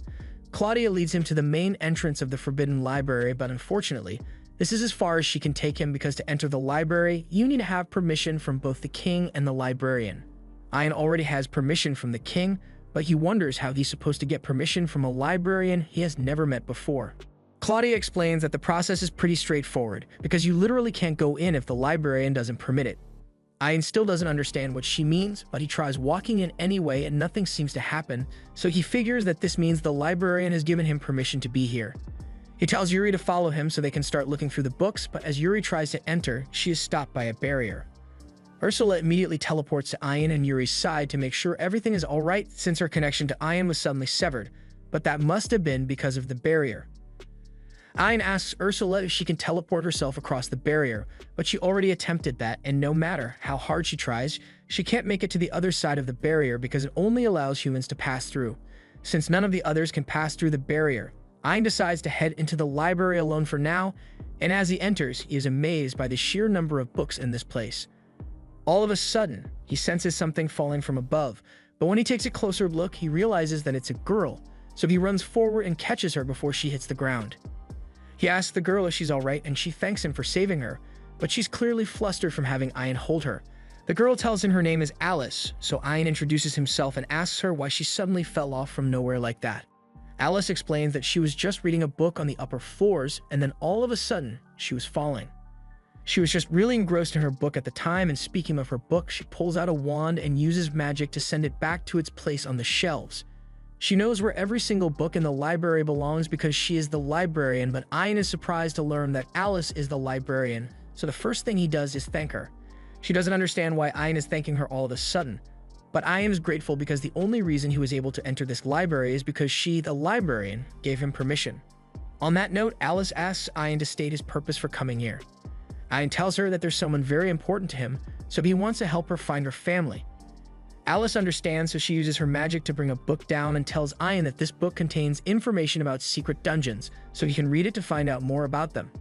Claudia leads him to the main entrance of the forbidden library, but unfortunately, this is as far as she can take him because to enter the library, you need to have permission from both the king and the librarian. Ayn already has permission from the king, but he wonders how he's supposed to get permission from a librarian he has never met before. Claudia explains that the process is pretty straightforward, because you literally can't go in if the librarian doesn't permit it. Ayn still doesn't understand what she means, but he tries walking in anyway and nothing seems to happen, so he figures that this means the librarian has given him permission to be here. He tells Yuri to follow him so they can start looking through the books, but as Yuri tries to enter, she is stopped by a barrier. Ursula immediately teleports to Ayn and Yuri's side to make sure everything is alright since her connection to Ayn was suddenly severed, but that must have been because of the barrier. Ayn asks Ursula if she can teleport herself across the barrier, but she already attempted that, and no matter how hard she tries, she can't make it to the other side of the barrier because it only allows humans to pass through. Since none of the others can pass through the barrier, Ayn decides to head into the library alone for now, and as he enters, he is amazed by the sheer number of books in this place. All of a sudden, he senses something falling from above, but when he takes a closer look, he realizes that it's a girl, so he runs forward and catches her before she hits the ground. He asks the girl if she's alright, and she thanks him for saving her, but she's clearly flustered from having Ian hold her. The girl tells him her name is Alice, so Ian introduces himself and asks her why she suddenly fell off from nowhere like that. Alice explains that she was just reading a book on the upper floors, and then all of a sudden, she was falling. She was just really engrossed in her book at the time, and speaking of her book, she pulls out a wand and uses magic to send it back to its place on the shelves. She knows where every single book in the library belongs because she is the librarian, but Ian is surprised to learn that Alice is the librarian, so the first thing he does is thank her. She doesn't understand why Ian is thanking her all of a sudden, but Ian is grateful because the only reason he was able to enter this library is because she, the librarian, gave him permission. On that note, Alice asks Ian to state his purpose for coming here. Ian tells her that there's someone very important to him, so he wants to help her find her family. Alice understands, so she uses her magic to bring a book down and tells Ian that this book contains information about secret dungeons, so he can read it to find out more about them.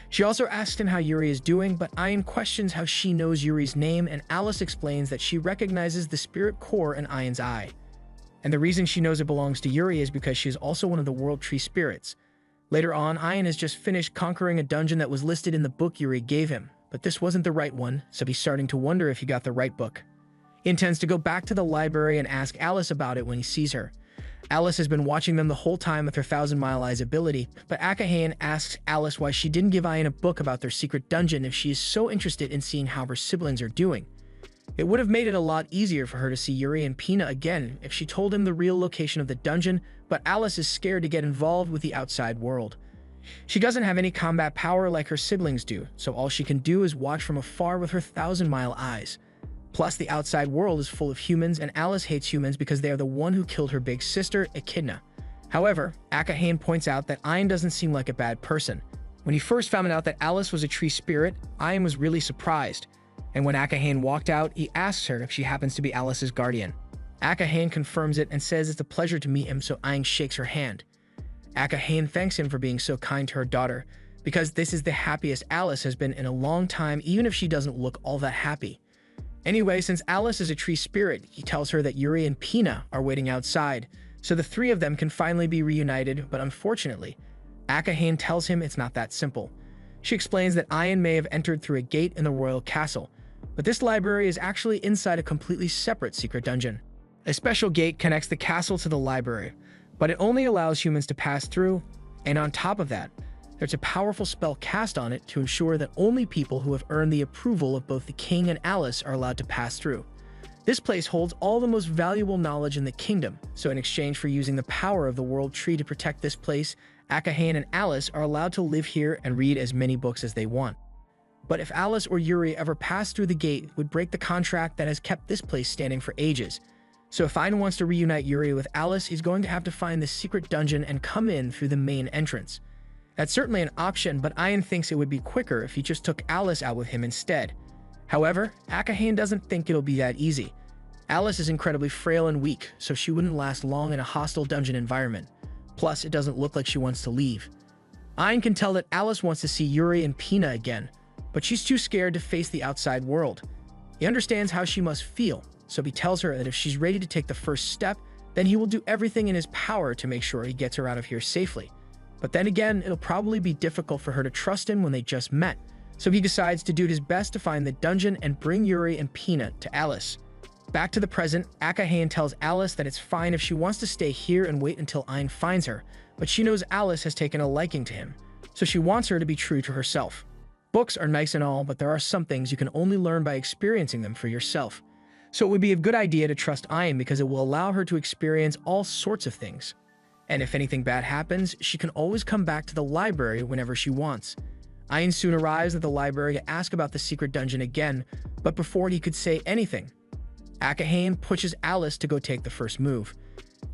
She also asks him how Yuri is doing, but Ian questions how she knows Yuri's name, and Alice explains that she recognizes the spirit core in Ian's eye. And the reason she knows it belongs to Yuri is because she is also one of the World Tree spirits. Later on, Ian has just finished conquering a dungeon that was listed in the book Yuri gave him, but this wasn't the right one, so he's starting to wonder if he got the right book. He intends to go back to the library and ask Alice about it when he sees her. Alice has been watching them the whole time with her thousand-mile eyes ability, but Akahane asks Alice why she didn't give Ian a book about their secret dungeon if she is so interested in seeing how her siblings are doing. It would have made it a lot easier for her to see Yuri and Pina again if she told him the real location of the dungeon, but Alice is scared to get involved with the outside world. She doesn't have any combat power like her siblings do, so all she can do is watch from afar with her thousand-mile eyes. Plus, the outside world is full of humans, and Alice hates humans because they are the one who killed her big sister, Echidna. However, Akahane points out that Ian doesn't seem like a bad person. When he first found out that Alice was a tree spirit, Ian was really surprised. And when Akahane walked out, he asks her if she happens to be Alice's guardian. Akahane confirms it and says it's a pleasure to meet him, so Ian shakes her hand. Akahane thanks him for being so kind to her daughter, because this is the happiest Alice has been in a long time, even if she doesn't look all that happy. Anyway, since Alice is a tree spirit, he tells her that Yuri and Pina are waiting outside, so the three of them can finally be reunited, but unfortunately, Akahane tells him it's not that simple. She explains that Ian may have entered through a gate in the royal castle, but this library is actually inside a completely separate secret dungeon. A special gate connects the castle to the library, but it only allows humans to pass through, and on top of that, there's a powerful spell cast on it to ensure that only people who have earned the approval of both the king and Alice are allowed to pass through. This place holds all the most valuable knowledge in the kingdom, so in exchange for using the power of the World Tree to protect this place, Akahane and Alice are allowed to live here and read as many books as they want. But if Alice or Yuri ever pass through the gate, it would break the contract that has kept this place standing for ages. So if Ian wants to reunite Yuri with Alice, he's going to have to find the secret dungeon and come in through the main entrance. That's certainly an option, but Ian thinks it would be quicker if he just took Alice out with him instead. However, Akahane doesn't think it'll be that easy. Alice is incredibly frail and weak, so she wouldn't last long in a hostile dungeon environment. Plus, it doesn't look like she wants to leave. Ian can tell that Alice wants to see Yuri and Pina again, but she's too scared to face the outside world. He understands how she must feel, so he tells her that if she's ready to take the first step, then he will do everything in his power to make sure he gets her out of here safely. But then again, it'll probably be difficult for her to trust him when they just met, so he decides to do his best to find the dungeon and bring Yuri and Pina to Alice. Back to the present, Akahane tells Alice that it's fine if she wants to stay here and wait until Ian finds her, but she knows Alice has taken a liking to him, so she wants her to be true to herself. Books are nice and all, but there are some things you can only learn by experiencing them for yourself. So it would be a good idea to trust Ian because it will allow her to experience all sorts of things. And if anything bad happens, she can always come back to the library whenever she wants. Ian soon arrives at the library to ask about the secret dungeon again, but before he could say anything, Akahane pushes Alice to go take the first move.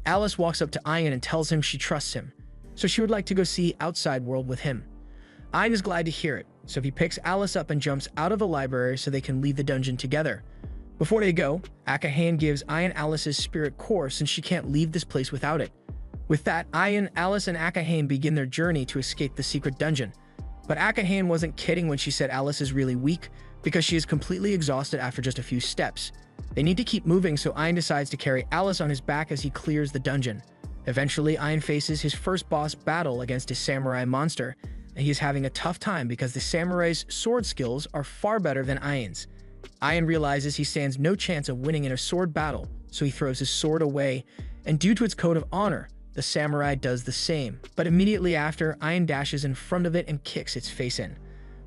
Alice walks up to Ian and tells him she trusts him, so she would like to go see outside world with him. Ian is glad to hear it, so he picks Alice up and jumps out of the library so they can leave the dungeon together. Before they go, Akahane gives Ian Alice's spirit core since she can't leave this place without it. With that, Ian, Alice, and Akahane begin their journey to escape the secret dungeon. But Akahane wasn't kidding when she said Alice is really weak, because she is completely exhausted after just a few steps. They need to keep moving, so Ian decides to carry Alice on his back as he clears the dungeon. Eventually, Ian faces his first boss battle against a samurai monster. and he is having a tough time because the samurai's sword skills are far better than Ain's. Ain realizes he stands no chance of winning in a sword battle, so he throws his sword away, and due to its code of honor, the samurai does the same. But immediately after, Ain dashes in front of it and kicks its face in.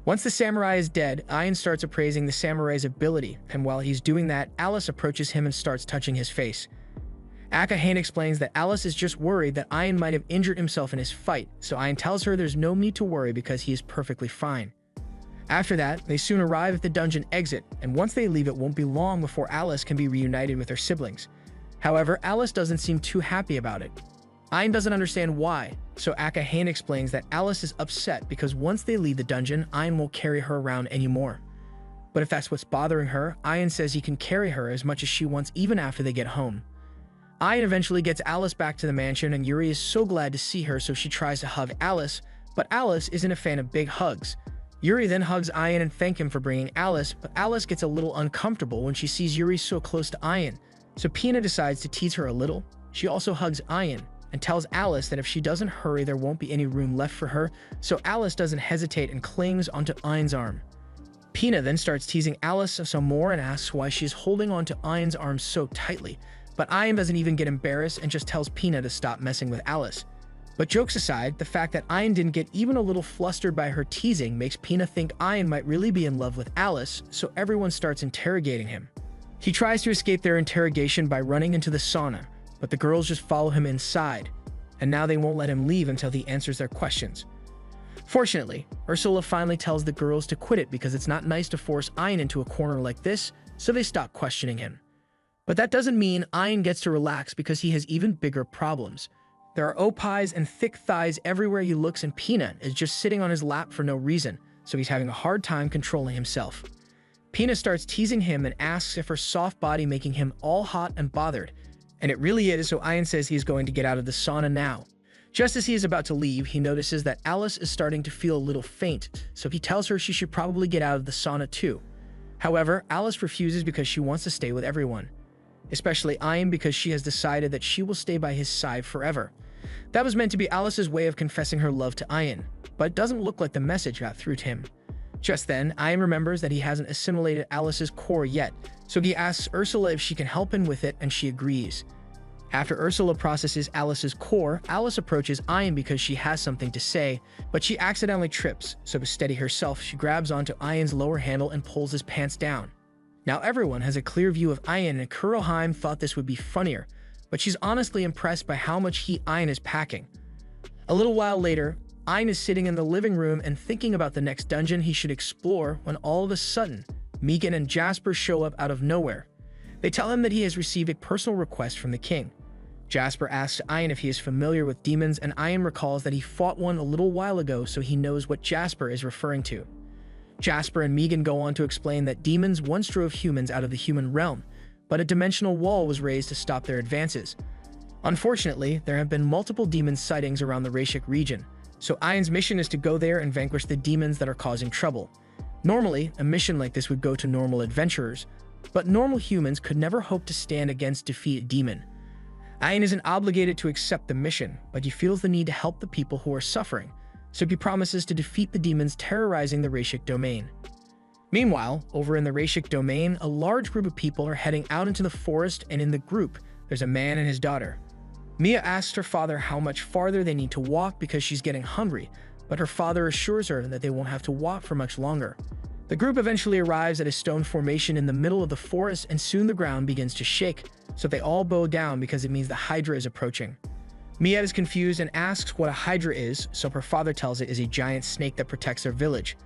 Once the samurai is dead, Ain starts appraising the samurai's ability, and while he's doing that, Alice approaches him and starts touching his face. Akahane explains that Alice is just worried that Ain might have injured himself in his fight, so Ain tells her there's no need to worry because he is perfectly fine. After that, they soon arrive at the dungeon exit, and once they leave, it won't be long before Alice can be reunited with her siblings. However, Alice doesn't seem too happy about it. Ain doesn't understand why, so Akahane explains that Alice is upset because once they leave the dungeon, Ain won't carry her around anymore. But if that's what's bothering her, Ain says he can carry her as much as she wants even after they get home. Ain eventually gets Alice back to the mansion, and Yuri is so glad to see her, so she tries to hug Alice, but Alice isn't a fan of big hugs. Yuri then hugs Ain and thanks him for bringing Alice, but Alice gets a little uncomfortable when she sees Yuri so close to Ain, so Pina decides to tease her a little. She also hugs Ain and tells Alice that if she doesn't hurry, there won't be any room left for her, so Alice doesn't hesitate and clings onto Ain's arm. Pina then starts teasing Alice some more and asks why she's holding onto Ain's arm so tightly, but Ain doesn't even get embarrassed and just tells Pina to stop messing with Alice. But jokes aside, the fact that Ain didn't get even a little flustered by her teasing makes Pina think Ain might really be in love with Alice, so everyone starts interrogating him. He tries to escape their interrogation by running into the sauna, but the girls just follow him inside, and now they won't let him leave until he answers their questions. Fortunately, Ursula finally tells the girls to quit it because it's not nice to force Ain into a corner like this, so they stop questioning him. But that doesn't mean Ain gets to relax because he has even bigger problems. There are opais and thick thighs everywhere he looks, and Pina is just sitting on his lap for no reason, so he's having a hard time controlling himself. Pina starts teasing him and asks if her soft body making him all hot and bothered, and it really is, so Ain says he's going to get out of the sauna now. Just as he is about to leave, he notices that Alice is starting to feel a little faint, so he tells her she should probably get out of the sauna too. However, Alice refuses because she wants to stay with everyone, especially Ain because she has decided that she will stay by his side forever. That was meant to be Alice's way of confessing her love to Ain, but it doesn't look like the message got through to him. Just then, Ain remembers that he hasn't assimilated Alice's core yet, so he asks Ursula if she can help him with it, and she agrees. After Ursula processes Alice's core, Alice approaches Ain because she has something to say, but she accidentally trips, so to steady herself, she grabs onto Ain's lower handle and pulls his pants down. Now everyone has a clear view of Ain, and Kuroheim thought this would be funnier, but she's honestly impressed by how much heat Ain is packing. A little while later, Ain is sitting in the living room and thinking about the next dungeon he should explore when all of a sudden, Megan and Jasper show up out of nowhere. They tell him that he has received a personal request from the king. Jasper asks Ain if he is familiar with demons, and Ain recalls that he fought one a little while ago, so he knows what Jasper is referring to. Jasper and Megan go on to explain that demons once drove humans out of the human realm, but a dimensional wall was raised to stop their advances. Unfortunately, there have been multiple demon sightings around the Rashik region, so Ain's mission is to go there and vanquish the demons that are causing trouble. Normally, a mission like this would go to normal adventurers, but normal humans could never hope to stand against defeat demon. Ain isn't obligated to accept the mission, but he feels the need to help the people who are suffering, so he promises to defeat the demons terrorizing the Rashik domain. Meanwhile, over in the Rashik domain, a large group of people are heading out into the forest, and in the group, there's a man and his daughter. Mia asks her father how much farther they need to walk because she's getting hungry, but her father assures her that they won't have to walk for much longer. The group eventually arrives at a stone formation in the middle of the forest, and soon the ground begins to shake, so they all bow down because it means the Hydra is approaching. Mia is confused and asks what a Hydra is, so her father tells it is a giant snake that protects their village.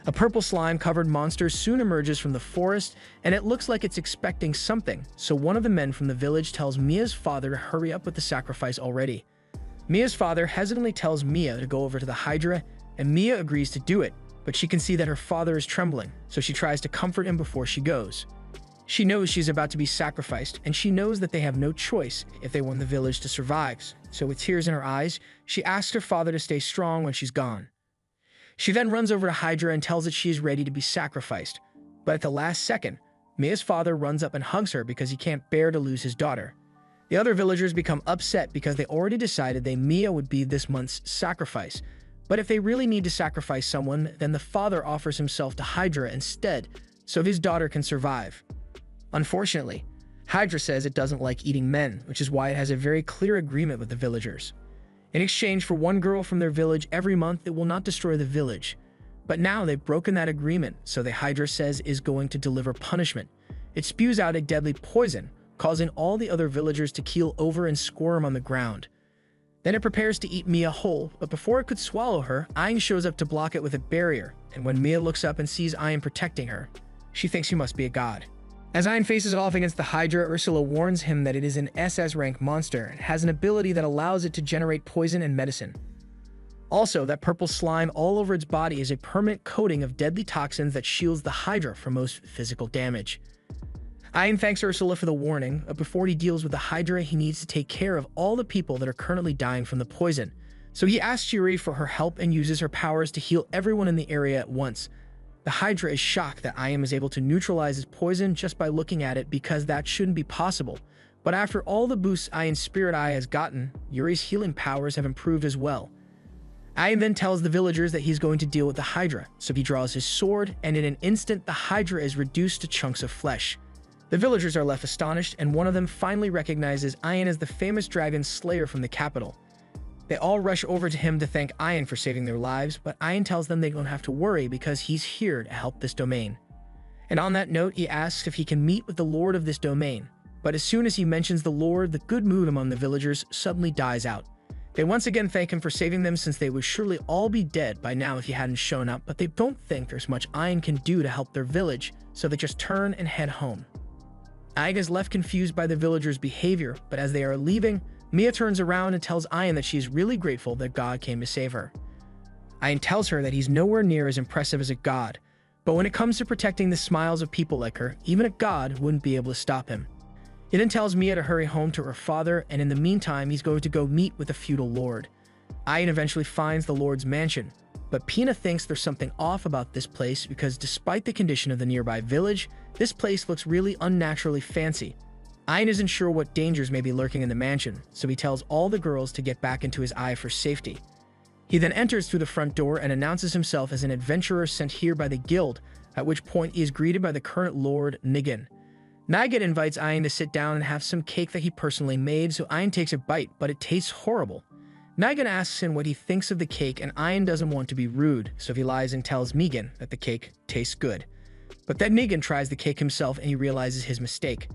A purple slime-covered monster soon emerges from the forest, and it looks like it's expecting something, so one of the men from the village tells Mia's father to hurry up with the sacrifice already. Mia's father hesitantly tells Mia to go over to the Hydra, and Mia agrees to do it, but she can see that her father is trembling, so she tries to comfort him before she goes. She knows she's about to be sacrificed, and she knows that they have no choice if they want the village to survive, so with tears in her eyes, she asks her father to stay strong when she's gone. She then runs over to Hydra and tells it she is ready to be sacrificed, but at the last second, Mia's father runs up and hugs her because he can't bear to lose his daughter. The other villagers become upset because they already decided that Mia would be this month's sacrifice, But if they really need to sacrifice someone, then the father offers himself to Hydra instead, so his daughter can survive. Unfortunately, Hydra says it doesn't like eating men, which is why it has a very clear agreement with the villagers. In exchange for one girl from their village every month, it will not destroy the village. But now they've broken that agreement, so the Hydra says is going to deliver punishment. It spews out a deadly poison, causing all the other villagers to keel over and squirm on the ground. Then it prepares to eat Mia whole, but before it could swallow her, Ayn shows up to block it with a barrier, and when Mia looks up and sees Ayn protecting her, she thinks he must be a god. As Ayn faces off against the Hydra, Ursula warns him that it is an SS rank monster and has an ability that allows it to generate poison and medicine. Also, that purple slime all over its body is a permanent coating of deadly toxins that shields the Hydra from most physical damage. Ayn thanks Ursula for the warning, but before he deals with the Hydra, he needs to take care of all the people that are currently dying from the poison. So he asks Yuri for her help and uses her powers to heal everyone in the area at once. The Hydra is shocked that Ayn is able to neutralize his poison just by looking at it because that shouldn't be possible. But after all the boosts Ayn's Spirit Eye has gotten, Yuri's healing powers have improved as well. Ayn then tells the villagers that he's going to deal with the Hydra, so he draws his sword, and in an instant the Hydra is reduced to chunks of flesh. The villagers are left astonished, and one of them finally recognizes Ayn as the famous dragon slayer from the capital. They all rush over to him to thank Ayn for saving their lives, but Ayn tells them they don't have to worry because he's here to help this domain. And on that note, he asks if he can meet with the lord of this domain. But as soon as he mentions the lord, the good mood among the villagers suddenly dies out. They once again thank him for saving them since they would surely all be dead by now if he hadn't shown up, but they don't think there's much Ayn can do to help their village, so they just turn and head home. Ayn is left confused by the villagers' behavior, but as they are leaving, Mia turns around and tells Ayn that she is really grateful that God came to save her. Ayn tells her that he's nowhere near as impressive as a god, but when it comes to protecting the smiles of people like her, even a god wouldn't be able to stop him. He then tells Mia to hurry home to her father, and in the meantime, he's going to go meet with the feudal lord. Ayn eventually finds the lord's mansion, but Pina thinks there's something off about this place because despite the condition of the nearby village, this place looks really unnaturally fancy. Ayn isn't sure what dangers may be lurking in the mansion, so he tells all the girls to get back into his eye for safety. He then enters through the front door and announces himself as an adventurer sent here by the guild, at which point he is greeted by the current lord, Nigan. Nigan invites Ayn to sit down and have some cake that he personally made, so Ayn takes a bite, but it tastes horrible. Nigan asks him what he thinks of the cake, and Ayn doesn't want to be rude, so he lies and tells Nigan that the cake tastes good. But then Nigan tries the cake himself and he realizes his mistake.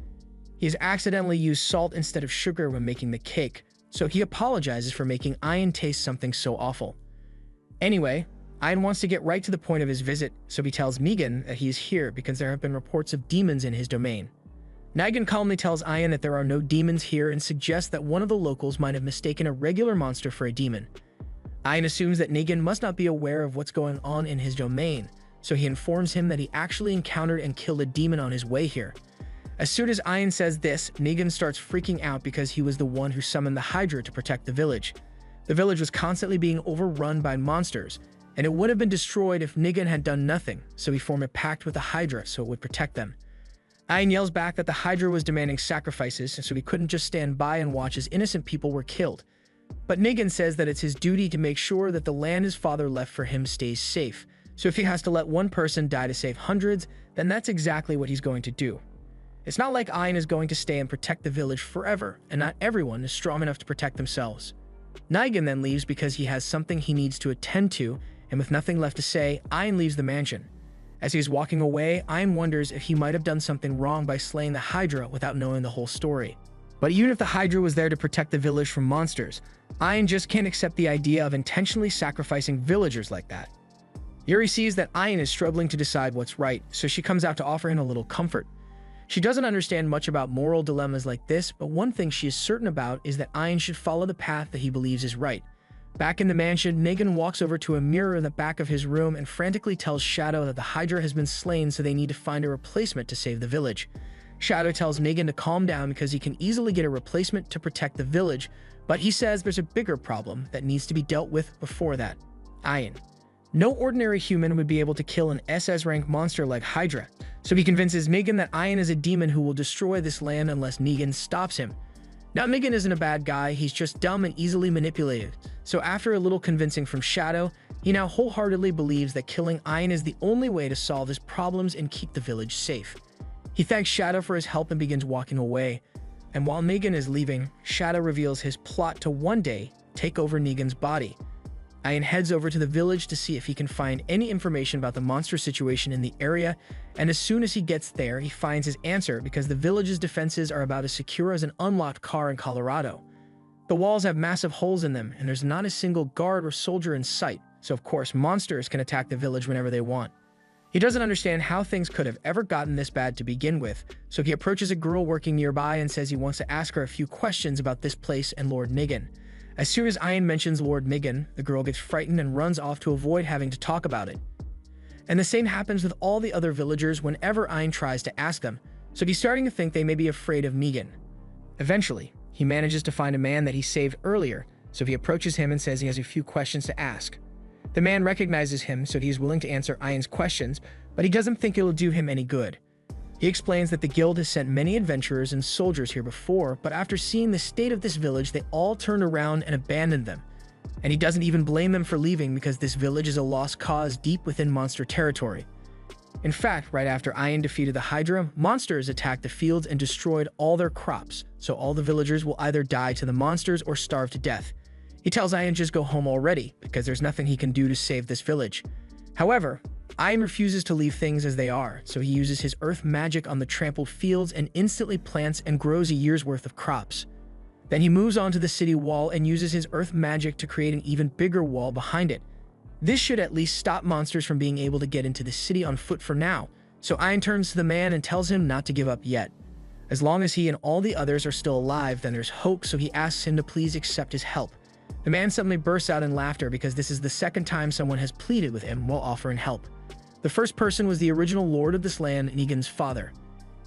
He has accidentally used salt instead of sugar when making the cake, so he apologizes for making Ayn taste something so awful. Anyway, Ayn wants to get right to the point of his visit, so he tells Nigan that he is here because there have been reports of demons in his domain. Nigan calmly tells Ayn that there are no demons here and suggests that one of the locals might have mistaken a regular monster for a demon. Ayn assumes that Nigan must not be aware of what's going on in his domain, so he informs him that he actually encountered and killed a demon on his way here. As soon as Ayn says this, Nigan starts freaking out because he was the one who summoned the Hydra to protect the village. The village was constantly being overrun by monsters, and it would have been destroyed if Nigan had done nothing, so he formed a pact with the Hydra so it would protect them. Ayn yells back that the Hydra was demanding sacrifices, so he couldn't just stand by and watch as innocent people were killed. But Nigan says that it's his duty to make sure that the land his father left for him stays safe, so if he has to let one person die to save hundreds, then that's exactly what he's going to do. It's not like Ayn is going to stay and protect the village forever, and not everyone is strong enough to protect themselves. Nigan then leaves because he has something he needs to attend to, and with nothing left to say, Ayn leaves the mansion. As he's walking away, Ayn wonders if he might have done something wrong by slaying the Hydra without knowing the whole story. But even if the Hydra was there to protect the village from monsters, Ayn just can't accept the idea of intentionally sacrificing villagers like that. Yuri sees that Ayn is struggling to decide what's right, so she comes out to offer him a little comfort. She doesn't understand much about moral dilemmas like this, but one thing she is certain about is that Ayn should follow the path that he believes is right. Back in the mansion, Nigan walks over to a mirror in the back of his room and frantically tells Shadow that the Hydra has been slain, so they need to find a replacement to save the village. Shadow tells Nigan to calm down because he can easily get a replacement to protect the village, but he says there's a bigger problem that needs to be dealt with before that. Ayn. No ordinary human would be able to kill an SS rank monster like Hydra, so he convinces Nigan that Ayn is a demon who will destroy this land unless Nigan stops him. Now, Nigan isn't a bad guy, he's just dumb and easily manipulated, so after a little convincing from Shadow, He now wholeheartedly believes that killing Ayin is the only way to solve his problems and keep the village safe. He thanks Shadow for his help and begins walking away. And while Negan is leaving, Shadow reveals his plot to one day take over Negan's body. Ayin heads over to the village to see if he can find any information about the monster situation in the area, and as soon as he gets there, he finds his answer because the village's defenses are about as secure as an unlocked car in Colorado. The walls have massive holes in them, and there's not a single guard or soldier in sight, so of course monsters can attack the village whenever they want. He doesn't understand how things could have ever gotten this bad to begin with, so he approaches a girl working nearby and says he wants to ask her a few questions about this place and Lord Negan. As soon as Ayin mentions Lord Negan, the girl gets frightened and runs off to avoid having to talk about it. And the same happens with all the other villagers whenever Ayin tries to ask them, so he's starting to think they may be afraid of Negan. Eventually, he manages to find a man that he saved earlier, so he approaches him and says he has a few questions to ask. The man recognizes him, so he's willing to answer Ayin's questions, but he doesn't think it'll do him any good. He explains that the guild has sent many adventurers and soldiers here before, but after seeing the state of this village, they all turned around and abandoned them. And he doesn't even blame them for leaving because this village is a lost cause deep within monster territory. In fact, right after Ayin defeated the Hydra, monsters attacked the fields and destroyed all their crops, so all the villagers will either die to the monsters or starve to death. He tells Ayin just go home already, because there's nothing he can do to save this village. However, Ayin refuses to leave things as they are, so he uses his earth magic on the trampled fields and instantly plants and grows a year's worth of crops. Then he moves on to the city wall and uses his earth magic to create an even bigger wall behind it. This should at least stop monsters from being able to get into the city on foot for now, so Ayin turns to the man and tells him not to give up yet. As long as he and all the others are still alive, then there's hope, so he asks him to please accept his help. The man suddenly bursts out in laughter because this is the second time someone has pleaded with him while offering help. The first person was the original lord of this land, Negan's father.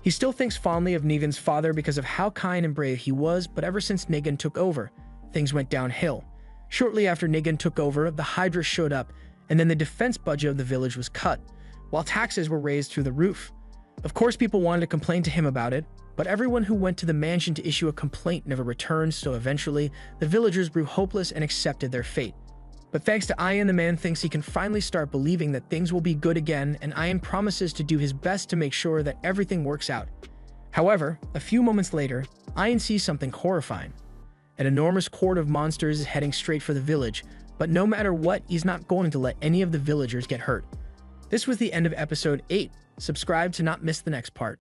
He still thinks fondly of Negan's father because of how kind and brave he was, but ever since Negan took over, things went downhill. Shortly after Negan took over, the Hydra showed up, and then the defense budget of the village was cut, while taxes were raised through the roof. Of course, people wanted to complain to him about it, but everyone who went to the mansion to issue a complaint never returned, so eventually, the villagers grew hopeless and accepted their fate. But thanks to Ayin, the man thinks he can finally start believing that things will be good again, and Ayin promises to do his best to make sure that everything works out. However, a few moments later, Ayin sees something horrifying. An enormous horde of monsters is heading straight for the village, but no matter what, he's not going to let any of the villagers get hurt. This was the end of episode 8. Subscribe to not miss the next part.